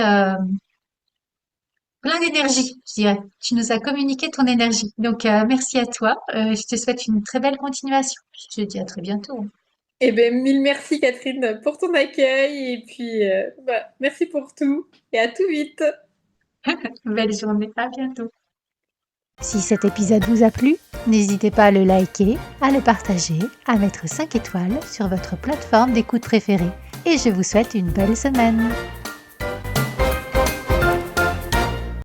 plein d'énergie, je dirais. Tu nous as communiqué ton énergie. Donc, merci à toi. Je te souhaite une très belle continuation. Je te dis à très bientôt. Eh bien, mille merci Catherine pour ton accueil et puis bah, merci pour tout et à tout vite. Belle journée. À bientôt. Si cet épisode vous a plu, n'hésitez pas à le liker, à le partager, à mettre 5 étoiles sur votre plateforme d'écoute préférée. Et je vous souhaite une belle semaine.